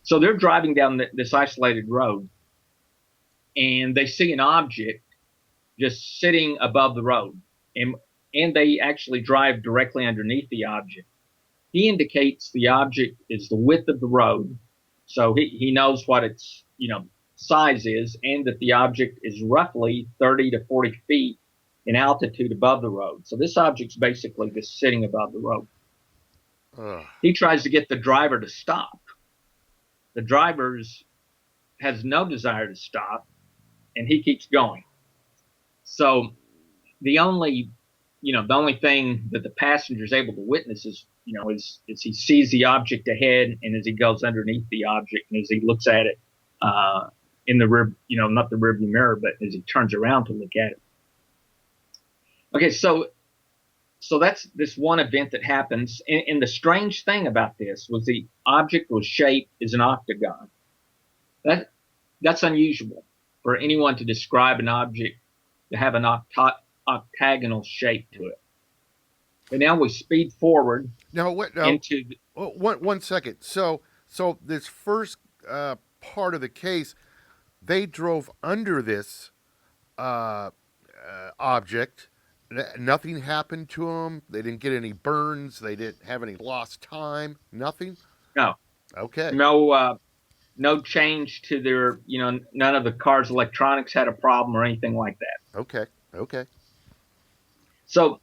So they're driving down this isolated road, and they see an object just sitting above the road, and they actually drive directly underneath the object. He indicates the object is the width of the road, so he knows what its size is, and that the object is roughly 30 to 40 feet in altitude above the road. So this object's basically just sitting above the road. He tries to get the driver to stop. The driver has no desire to stop, and he keeps going. So the only thing that the passenger is able to witness is he sees the object ahead, and as he goes underneath the object, and as he looks at it in the rear, not the rearview mirror, but as he turns around to look at it. Okay, so that's this one event that happens. And the strange thing about this was the object was shaped as an octagon. That's unusual for anyone to describe an object to have an octagonal shape to it. But now we speed forward Now, what? into One second. So this first part of the case, they drove under this object. Nothing happened to them. They didn't get any burns. They didn't have any lost time. Nothing. no, Okay. no change to their, none of the car's electronics had a problem or anything like that. Okay. So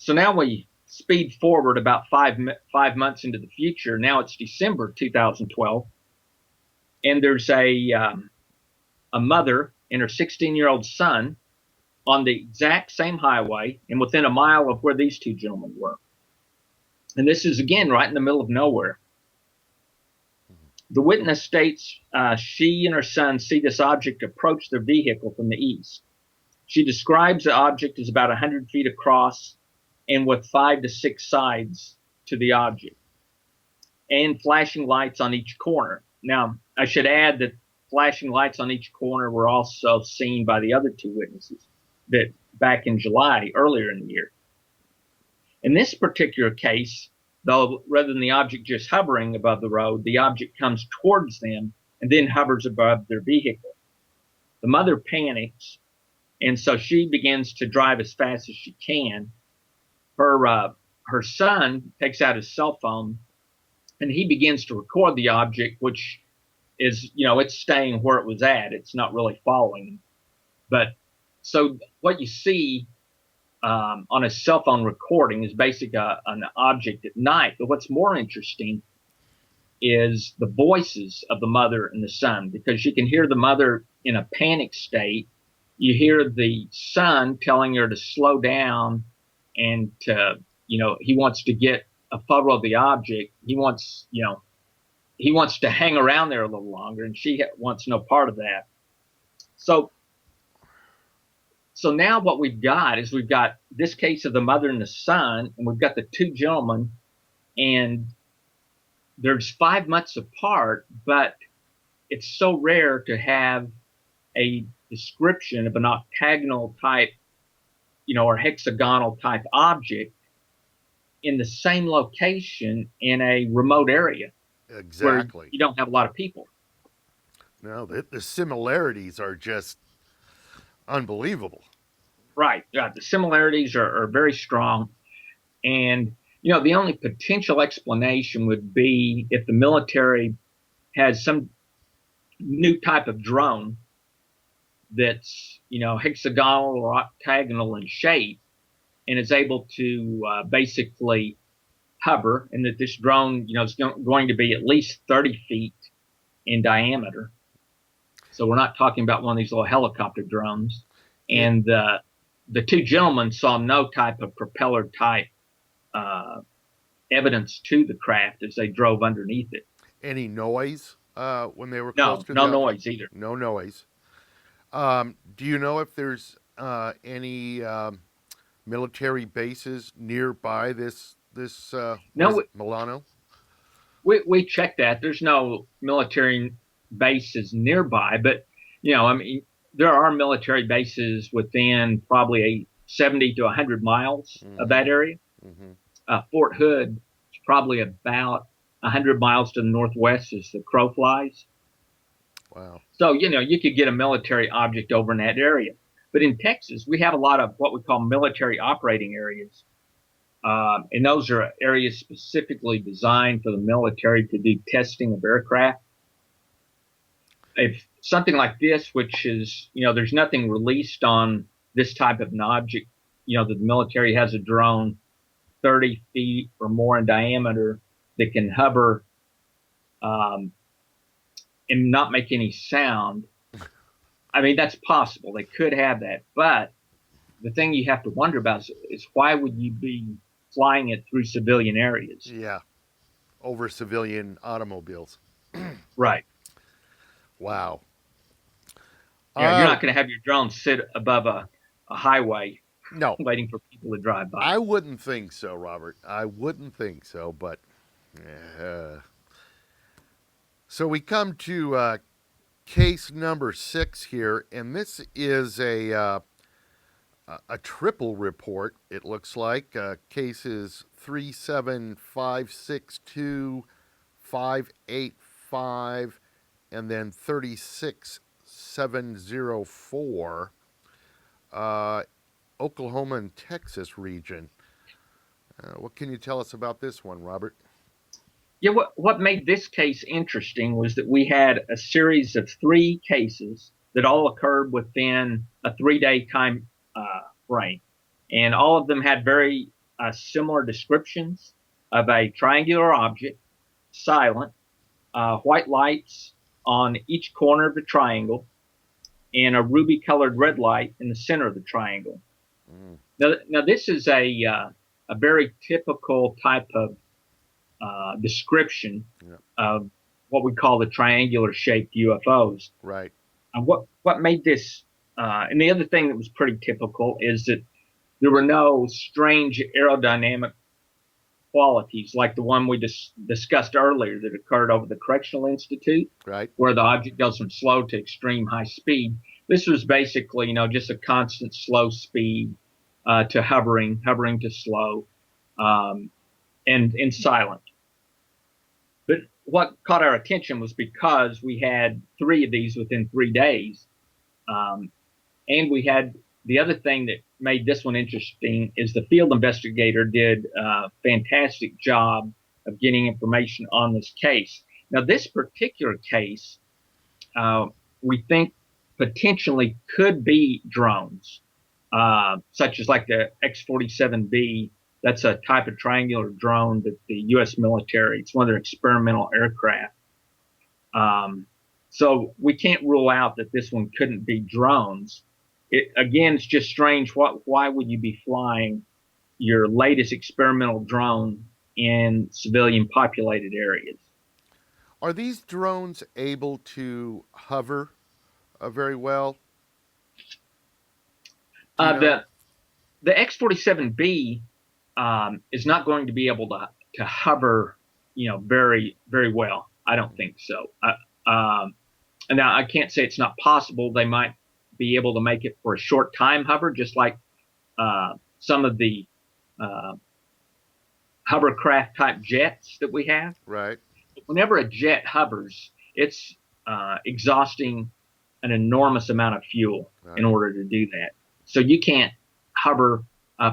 now we speed forward about 5 months into the future. Now it's December 2012, and there's a mother and her 16-year-old son on the exact same highway and within a mile of where these two gentlemen were. And this is, again, right in the middle of nowhere. The witness states she and her son see this object approach their vehicle from the east. She describes the object as about 100 feet across and with 5 to 6 sides to the object, and flashing lights on each corner. Now, I should add that flashing lights on each corner were also seen by the other two witnesses that back in July, earlier in the year. In this particular case, though, rather than the object just hovering above the road, the object comes towards them and then hovers above their vehicle. The mother panics, and so she begins to drive as fast as she can. Her son takes out his cell phone, and he begins to record the object, which is, it's staying where it was at. It's not really following. But so what you see on a cell phone recording is basically an object at night. But what's more interesting is the voices of the mother and the son, because you can hear the mother in a panic state. You hear the son telling her to slow down and to, he wants to get a photo of the object. He wants to hang around there a little longer, and she wants no part of that. So now what we've got is we've got this case of the mother and the son, and we've got the two gentlemen, and there's 5 months apart, but it's so rare to have a description of an octagonal type, or hexagonal type object in the same location in a remote area. Exactly. Where you don't have a lot of people. No, the similarities are just unbelievable. Right. Yeah, the similarities are very strong. And, the only potential explanation would be if the military has some new type of drone that's, hexagonal or octagonal in shape and is able to basically hover, and that this drone, is going to be at least 30 feet in diameter. So we're not talking about one of these little helicopter drones. And the two gentlemen saw no type of propeller type evidence to the craft as they drove underneath it. Any noise when they were close to no noise either. No noise. Do you know if there's any military bases nearby this Milano? We checked that. There's no military bases nearby, but there are military bases within probably 70 to 100 miles of that area. Mm-hmm. Fort Hood is probably about 100 miles to the northwest as the crow flies. Wow. So, you could get a military object over in that area. But in Texas, we have a lot of what we call military operating areas. And those are areas specifically designed for the military to do testing of aircraft. If something like this, which is, there's nothing released on this type of an object, the military has a drone 30 feet or more in diameter that can hover and not make any sound. I mean, that's possible. They could have that. But the thing you have to wonder about is why would you be flying it through civilian areas? Yeah, over civilian automobiles. Right. Wow. Yeah, you're not going to have your drone sit above a highway waiting for people to drive by. I wouldn't think so, Robert. I wouldn't think so, but... So we come to case number 6 here, and this is a a triple report, it looks like. Cases 37562, 585, and then 36704, Oklahoma and Texas region. What can you tell us about this one, Robert? Yeah, what made this case interesting was that we had a series of 3 cases that all occurred within a 3-day time frame. And all of them had very similar descriptions of a triangular object, silent, white lights on each corner of the triangle, and a ruby-colored red light in the center of the triangle. Mm. Now this is a very typical type of description of what we call the triangular-shaped UFOs. Right. What made this, and the other thing that was pretty typical is that there were no strange aerodynamic qualities like the one we discussed earlier that occurred over the Correctional Institute, Right. where the object goes from slow to extreme high speed. This was basically, just a constant slow speed to hovering to slow, and silent. But what caught our attention was because we had 3 of these within 3 days, and we had the other thing that made this one interesting is the field investigator did a fantastic job of getting information on this case. Now, this particular case, we think potentially could be drones, such as like the X-47B. That's a type of triangular drone that the U.S. military, it's one of their experimental aircraft. So we can't rule out that this one couldn't be drones. Again, it's just strange. Why would you be flying your latest experimental drone in civilian populated areas? Are these drones able to hover very well? The X-47B is not going to be able to hover, very, very well. I don't think so. And now I can't say it's not possible. They might be able to make it for a short time hover, just like some of the hovercraft type jets that we have. Right. Whenever a jet hovers, it's exhausting an enormous amount of fuel in order to do that. So you can't hover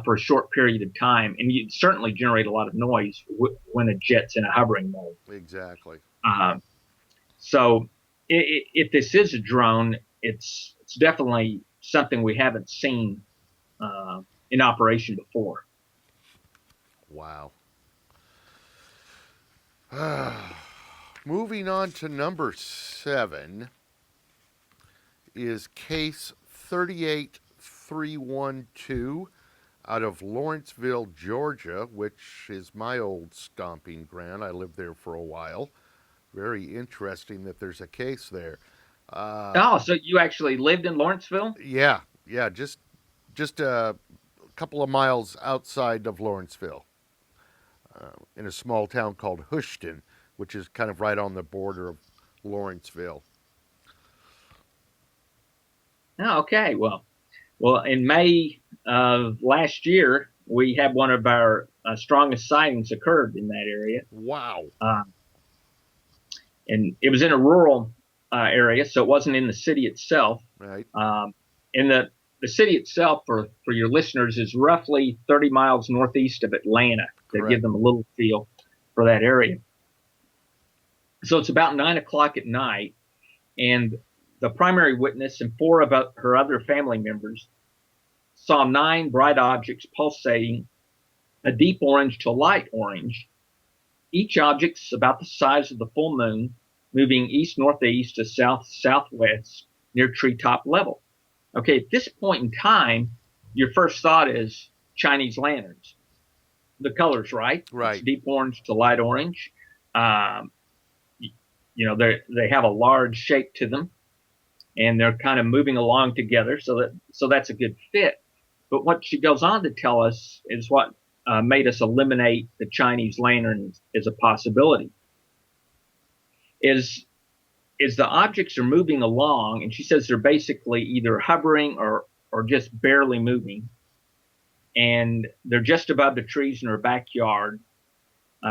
for a short period of time, and you certainly generate a lot of noise when a jet's in a hovering mode. Exactly. So if this is a drone, it's definitely something we haven't seen in operation before. Wow. Moving on to number 7 is case 38312 out of Lawrenceville, Georgia, which is my old stomping ground. I lived there for a while. Very interesting that there's a case there. So you actually lived in Lawrenceville? Yeah, just a couple of miles outside of Lawrenceville, in a small town called Houston, which is kind of right on the border of Lawrenceville. Oh, okay. Well, in May of last year, we had one of our strongest sightings occurred in that area. Wow. And it was in a rural area, so it wasn't in the city itself. Right. And the city itself, for your listeners, is roughly 30 miles northeast of Atlanta, to Correct. give them a little feel for that area. So it's about 9 o'clock at night, and the primary witness and 4 of her other family members saw 9 bright objects pulsating a deep orange to light orange. Each object's about the size of the full moon, moving east-northeast to south-southwest near treetop level. Okay, at this point in time, your first thought is Chinese lanterns. The colors, right? Right. It's deep orange to light orange. They have a large shape to them, and they're kind of moving along together, so that's a good fit. But what she goes on to tell us is what made us eliminate the Chinese lantern as a possibility. Is the objects are moving along, and she says they're basically either hovering or are just barely moving, and they're just above the trees in her backyard.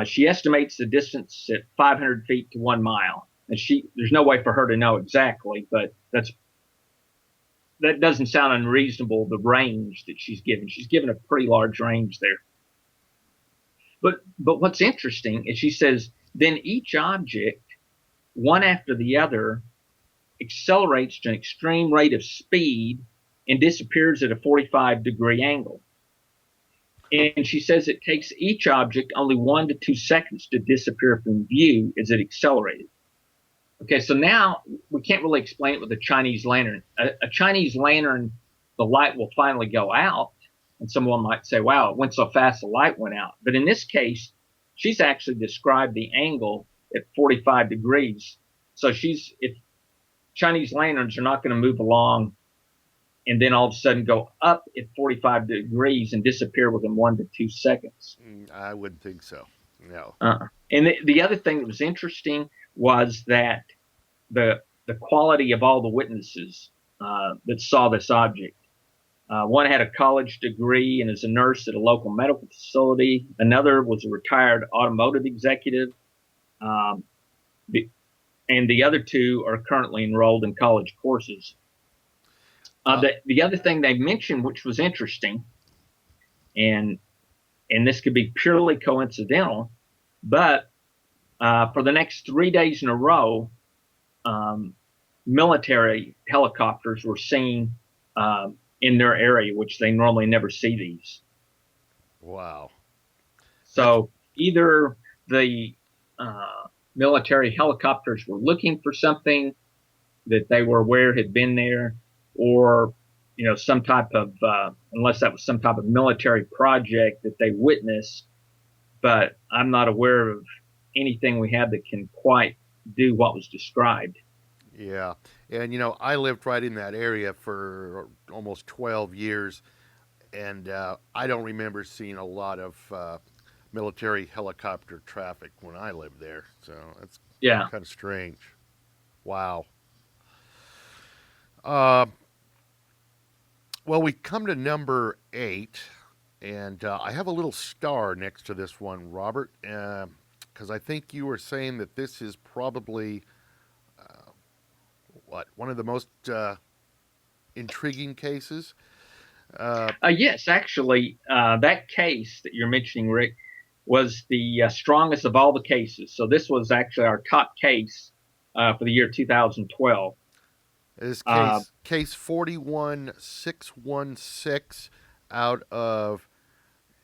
She estimates the distance at 500 feet to 1 mile. And there's no way for her to know exactly, but that doesn't sound unreasonable, the range that she's given. She's given a pretty large range there. But what's interesting is she says, then each object, one after the other, accelerates to an extreme rate of speed and disappears at a 45-degree angle. And she says it takes each object only 1 to 2 seconds to disappear from view as it accelerated. Okay, so now we can't really explain it with a Chinese lantern. A Chinese lantern, the light will finally go out, and someone might say, wow, it went so fast the light went out. But in this case, she's actually described the angle at 45 degrees. So if Chinese lanterns are not going to move along and then all of a sudden go up at 45 degrees and disappear within 1 to 2 seconds. I wouldn't think so. No. And the other thing that was interesting was that the quality of all the witnesses that saw this object. One had a college degree and is a nurse at a local medical facility. Another was a retired automotive executive. And the other 2 are currently enrolled in college courses. The other thing they mentioned, which was interesting, and this could be purely coincidental, but for the next 3 days in a row, military helicopters were seen in their area, which they normally never see these. Wow. So either the military helicopters were looking for something that they were aware had been there, or some type of unless that was some type of military project that they witnessed, but I'm not aware of anything we have that can quite do what was described. Yeah. And, I lived right in that area for almost 12 years, and I don't remember seeing a lot of military helicopter traffic when I lived there. So that's kind of strange. Wow. Well, we come to number 8, and I have a little star next to this one, Robert, because I think you were saying that this is probably one of the most intriguing cases. Yes, actually, that case that you're mentioning, Rick, was the strongest of all the cases. So this was actually our top case for the year 2012. This case 41616 out of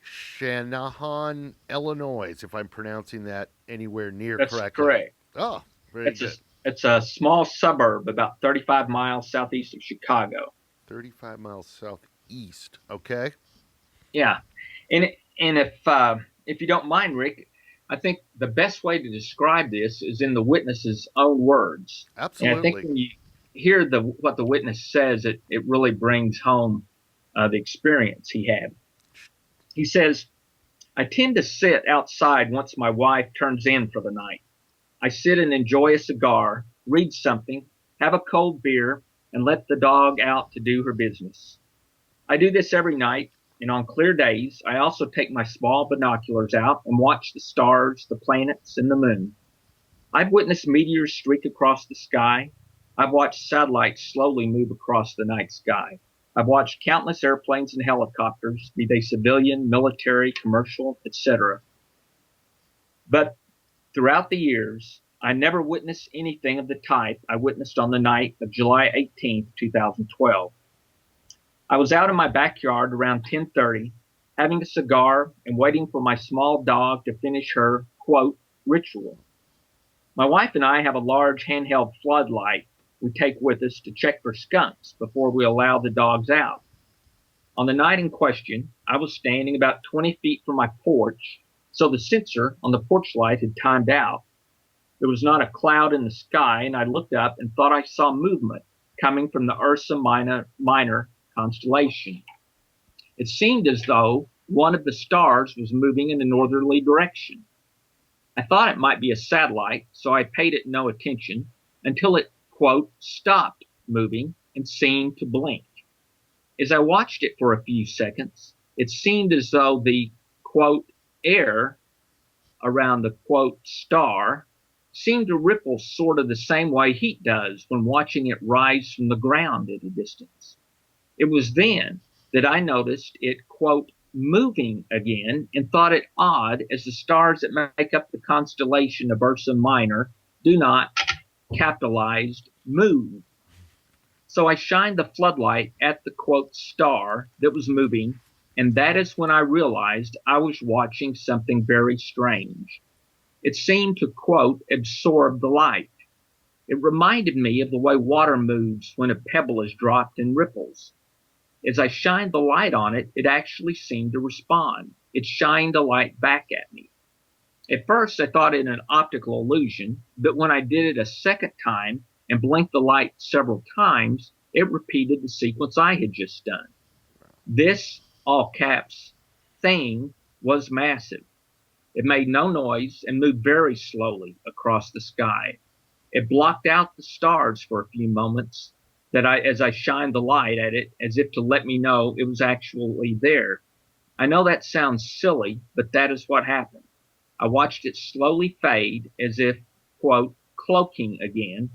Shannahan, Illinois, if I'm pronouncing that anywhere near correctly. That's correct. Oh, very good. It's a small suburb about 35 miles southeast of Chicago. 35 miles southeast. Okay. Yeah, and if you don't mind, Rick, I think the best way to describe this is in the witness's own words. Absolutely. And I think when you hear what the witness says, it really brings home the experience he had. He says, I tend to sit outside once my wife turns in for the night. I sit and enjoy a cigar, read something, have a cold beer, and let the dog out to do her business. I do this every night, and on clear days, I also take my small binoculars out and watch the stars, the planets, and the moon. I've witnessed meteors streak across the sky. I've watched satellites slowly move across the night sky. I've watched countless airplanes and helicopters, be they civilian, military, commercial, etc. But throughout the years, I never witnessed anything of the type I witnessed on the night of July 18th, 2012. I was out in my backyard around 10:30, having a cigar and waiting for my small dog to finish her, quote, ritual. My wife and I have a large handheld floodlight we take with us to check for skunks before we allow the dogs out. On the night in question, I was standing about 20 feet from my porch, so the sensor on the porch light had timed out. There was not a cloud in the sky, and I looked up and thought I saw movement coming from the Ursa Minor constellation. It seemed as though one of the stars was moving in a northerly direction. I thought it might be a satellite, so I paid it no attention until it, quote, stopped moving and seemed to blink. as I watched it for a few seconds, it seemed as though the, quote, air around the, quote, star seemed to ripple sort of the same way heat does when watching it rise from the ground at a distance. It was then that I noticed it, quote, moving again, and thought it odd as the stars that make up the constellation of Ursa Minor do not, capitalized, move. So I shined the floodlight at the, quote, star that was moving, and that is when I realized I was watching something very strange. It seemed to, quote, absorb the light. It reminded me of the way water moves when a pebble is dropped in ripples. As I shined the light on it, it actually seemed to respond. It shined a light back at me. At first, I thought it an optical illusion, but when I did it a second time and blinked the light several times, it repeated the sequence I had just done. This, all caps, thing was massive. It made no noise and moved very slowly across the sky. It blocked out the stars for a few moments as I shined the light at it, as if to let me know it was actually there. I know that sounds silly, but that is what happened. I watched it slowly fade as if, quote, cloaking again,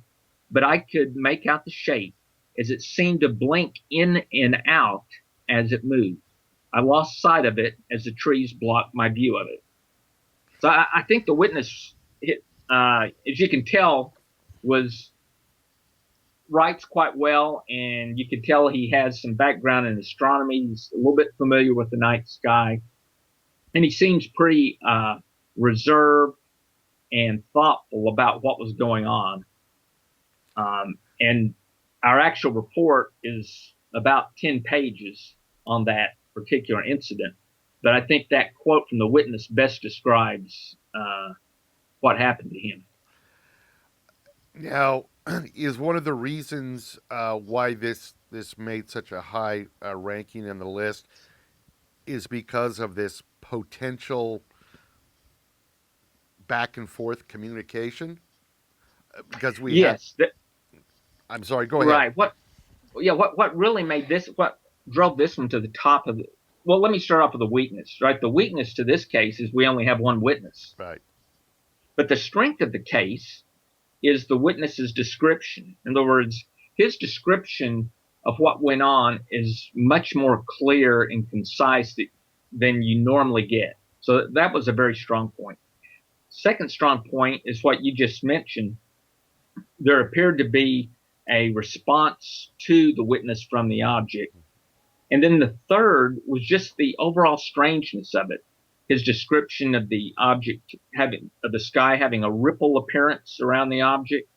but I could make out the shape as it seemed to blink in and out as it moved. I lost sight of it as the trees blocked my view of it. So I think the witness, as you can tell, writes quite well, and you can tell he has some background in astronomy. He's a little bit familiar with the night sky, and he seems pretty reserved and thoughtful about what was going on. And our actual report is about 10 pages on that particular incident. But I think that quote from the witness best describes what happened to him. Now, is one of the reasons why this made such a high ranking in the list is because of this potential back and forth communication? Because we I'm sorry, go ahead. Right. What really made this, what drove this one to the top of the, well, let me start off with the weakness, right? The weakness to this case is we only have one witness. Right. But the strength of the case is the witness's description. In other words, his description of what went on is much more clear and concise than you normally get. So that was a very strong point. Second strong point is what you just mentioned. There appeared to be a response to the witness from the object. And then the third was just the overall strangeness of it. His description of the object of the sky having a ripple appearance around the object,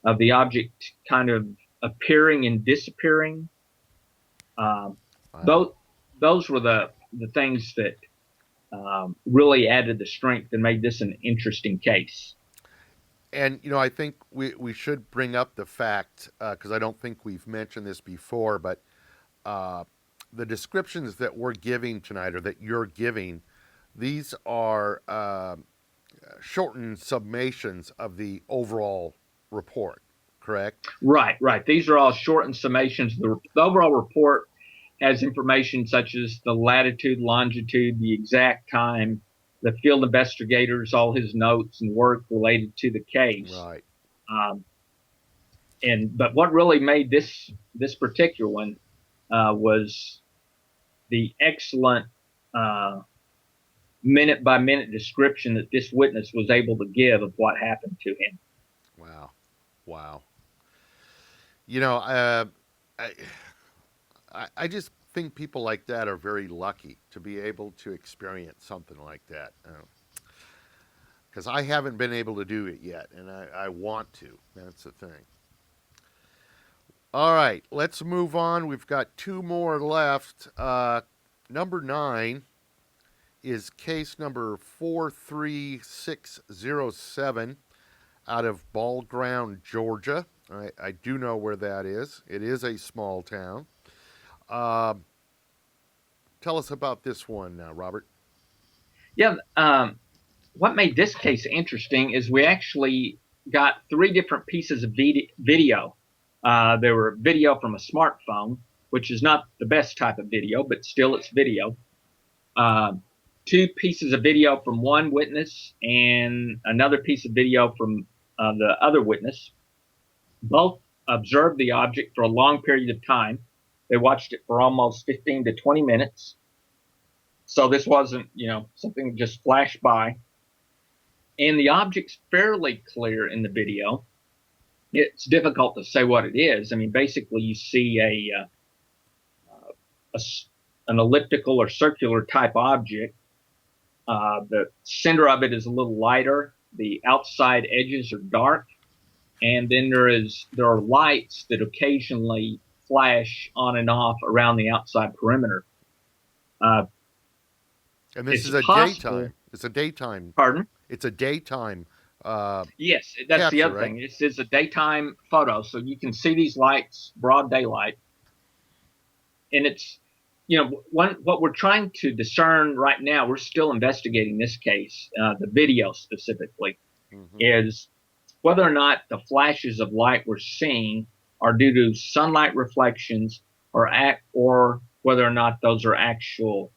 of the object kind of appearing and disappearing. Wow. Those were the things that really added the strength and made this an interesting case. And, I think we should bring up the fact, because I don't think we've mentioned this before, but the descriptions that we're giving tonight, or that you're giving, these are shortened summations of the overall report, correct? Right. These are all shortened summations. The overall report has information such as the latitude, longitude, the exact time, the field investigators, all his notes and work related to the case. Right. But what really made this particular one was the excellent minute by minute description that this witness was able to give of what happened to him. Wow. I just think people like that are very lucky to be able to experience something like that. Because I haven't been able to do it yet, and I want to. That's the thing. All right, let's move on. We've got two more left. Number 9 is case number 43607 out of Ballground, Georgia. I do know where that is. It is a small town. Tell us about this one, Robert. Yeah, what made this case interesting is we actually got 3 different pieces of video. There were video from a smartphone, which is not the best type of video, but still it's video. 2 pieces of video from one witness and another piece of video from the other witness. Both observed the object for a long period of time. They watched it for almost 15 to 20 minutes. So this wasn't, something that just flashed by. And the object's fairly clear in the video. It's difficult to say what it is. I mean, basically you see an elliptical or circular type object. The center of it is a little lighter. The outside edges are dark. And then there are lights that occasionally flash on and off around the outside perimeter. And this is a daytime. It's a daytime. Pardon? It's a daytime. Yes, that's capture, the other right? thing. It's a daytime photo, so you can see these lights, broad daylight. And it's, what we're trying to discern right now, we're still investigating this case, the video specifically, is whether or not the flashes of light we're seeing are due to sunlight reflections or whether or not those are actual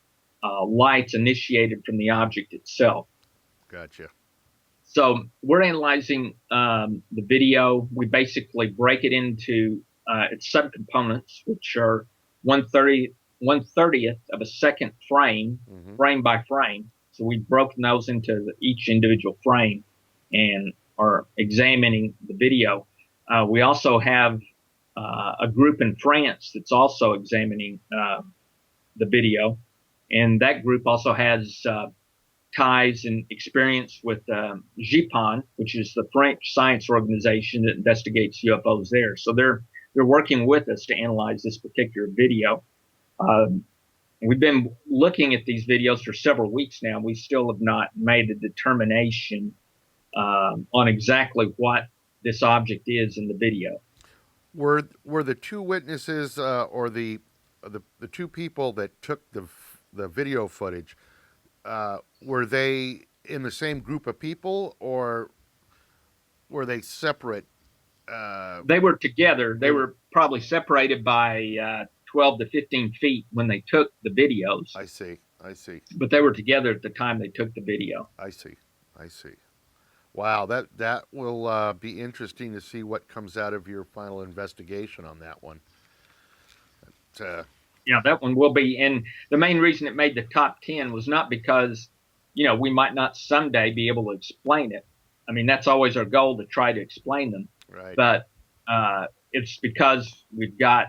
lights initiated from the object itself. Gotcha. So we're analyzing the video. We basically break it into its subcomponents, which are 1/30th of a second frame, frame by frame. So we've broken those into each individual frame and are examining the video. We also have a group in France that's also examining the video. And that group also has ties and experience with GIPON, which is the French science organization that investigates UFOs there. So they're working with us to analyze this particular video. We've been looking at these videos for several weeks now. We still have not made a determination on exactly what this object is in the video. Were the 2 witnesses or the 2 people that took the video footage, were they in the same group of people or were they separate? They were together. They were probably separated by 12 to 15 feet when they took the videos. I see. But they were together at the time they took the video. I see. Wow, that will be interesting to see what comes out of your final investigation on that one. Yeah, that one will be. And the main reason it made the top 10 was not because, we might not someday be able to explain it. I mean, that's always our goal, to try to explain them. Right. But it's because we've got,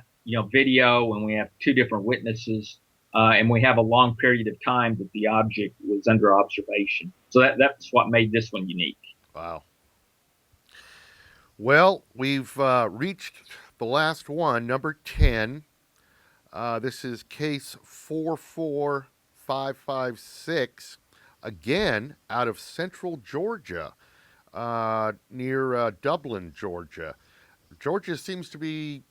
video and we have 2 different witnesses and we have a long period of time that the object was under observation. So that's what made this one unique. Wow. Well, we've reached the last one, number 10. This is case 44556, again out of central Georgia, near Dublin, Georgia. Georgia seems to be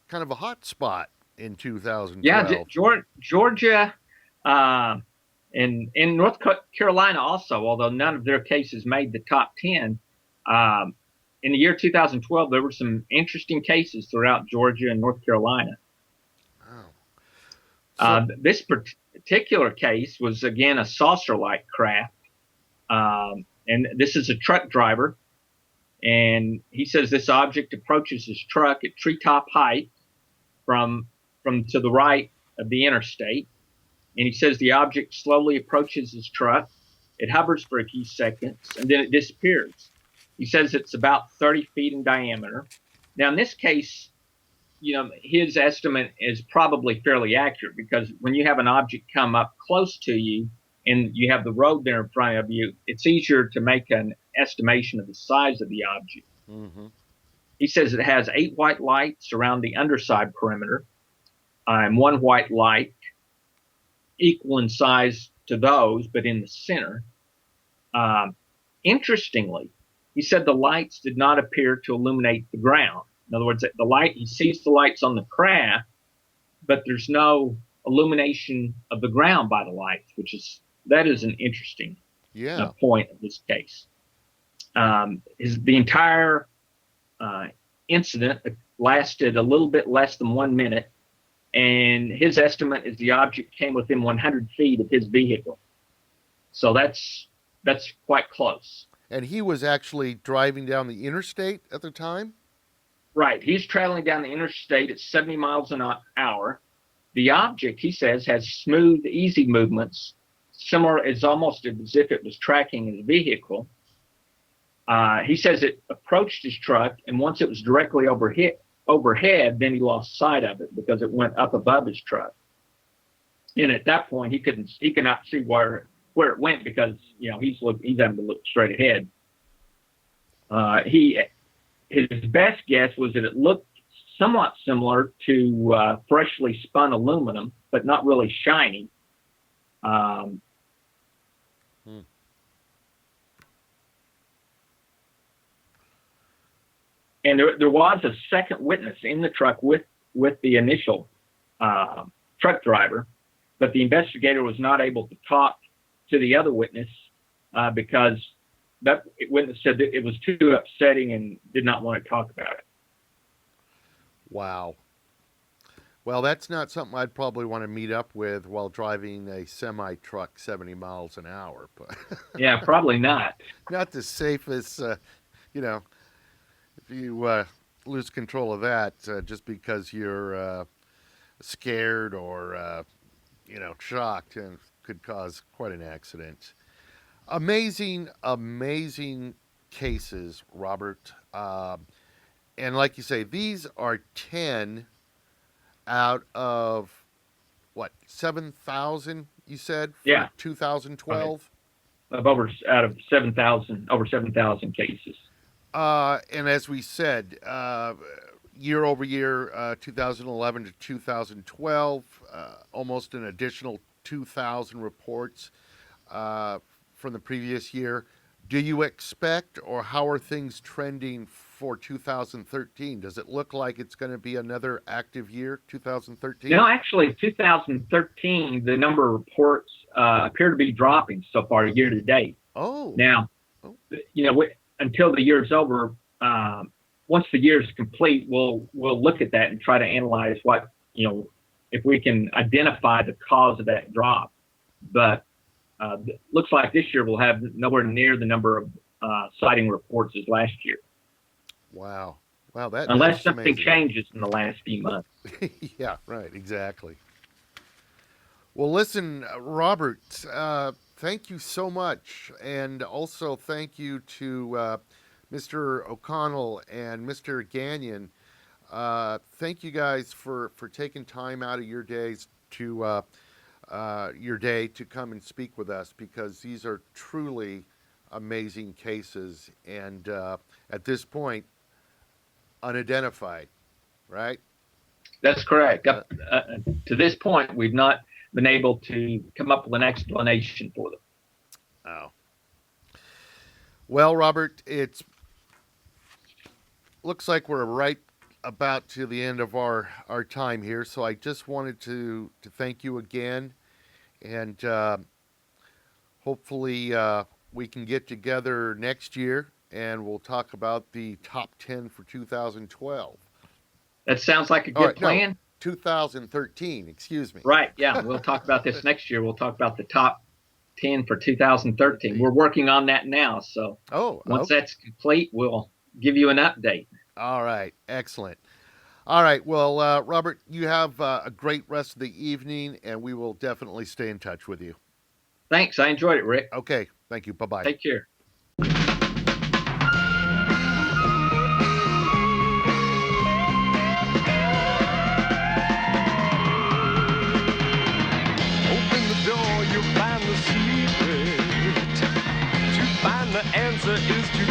kind of a hot spot in 2012. Yeah, Georgia and in North Carolina also, although none of their cases made the top 10. In the year 2012, there were some interesting cases throughout Georgia and North Carolina. Wow. This particular case was, again, a saucer-like craft. And this is a truck driver. And he says this object approaches his truck at treetop height from to the right of the interstate. And he says the object slowly approaches his truck. It hovers for a few seconds, and then it disappears. He says it's about 30 feet in diameter. Now, in this case, his estimate is probably fairly accurate, because when you have an object come up close to you and you have the road there in front of you, it's easier to make an estimation of the size of the object. He says it has 8 white lights around the underside perimeter and 1 white light equal in size to those, but in the center. Interestingly, he said the lights did not appear to illuminate the ground. In other words, he sees the lights on the craft, but there's no illumination of the ground by the lights, that is an interesting point of this case. The entire incident lasted a little bit less than 1 minute, and his estimate is the object came within 100 feet of his vehicle. So that's quite close. And he was actually driving down the interstate at the time? Right. He's traveling down the interstate at 70 miles an hour. The object, he says, has smooth, easy movements, similar, it's almost as if it was tracking his vehicle. He says it approached his truck, and once it was directly overhead, then he lost sight of it because it went up above his truck. And at that point, he cannot see where it went because he's having to look straight ahead. His best guess was that it looked somewhat similar to freshly spun aluminum, but not really shiny. And there was a second witness in the truck with the initial truck driver, but the investigator was not able to talk to the other witness because that witness said that it was too upsetting and did not want to talk about it. Wow. Well, that's not something I'd probably want to meet up with while driving a semi-truck 70 miles an hour. But yeah, probably not. Not the safest, if you lose control of that just because you're scared or, shocked, and could cause quite an accident. Amazing cases, Robert. And like you say, these are 10 out of, 7,000, you said? Yeah. 2012? Over 7,000 cases. And as we said, year over year, 2011 to 2012, almost an additional 2,000 reports from the previous year. Do you expect, or how are things trending for 2013? Does it look like it's going to be another active year, 2013? Actually, 2013, the number of reports appear to be dropping so far year to date. Oh. Now, until the year's over, once the year is complete, we'll look at that and try to analyze what, if we can identify the cause of that drop. But looks like this year we'll have nowhere near the number of sighting reports as last year. Wow, unless something changes in the last few months. Yeah, right, exactly. Well, listen, Robert, thank you so much, and also thank you to Mr. O'Connell and Mr. Gagnon. Thank you guys for taking time out of your days to come and speak with us, because these are truly amazing cases, and at this point, unidentified, right? That's correct. To this point, we've not been able to come up with an explanation for them. Oh. Well, Robert, looks like we're right about to the end of our time here, so I just wanted to thank you again, and hopefully we can get together next year and we'll talk about the top 10 for 2012. That sounds like a good plan. No, 2013, excuse me. Right, yeah, we'll talk about this next year. We'll talk about the top 10 for 2013. We're working on that now, so once that's complete, we'll give you an update. All right, excellent. All right, well, Robert, you have a great rest of the evening, and we will definitely stay in touch with you. Thanks, I enjoyed it, Rick. Okay, thank you. Bye-bye. Take care. The answer is to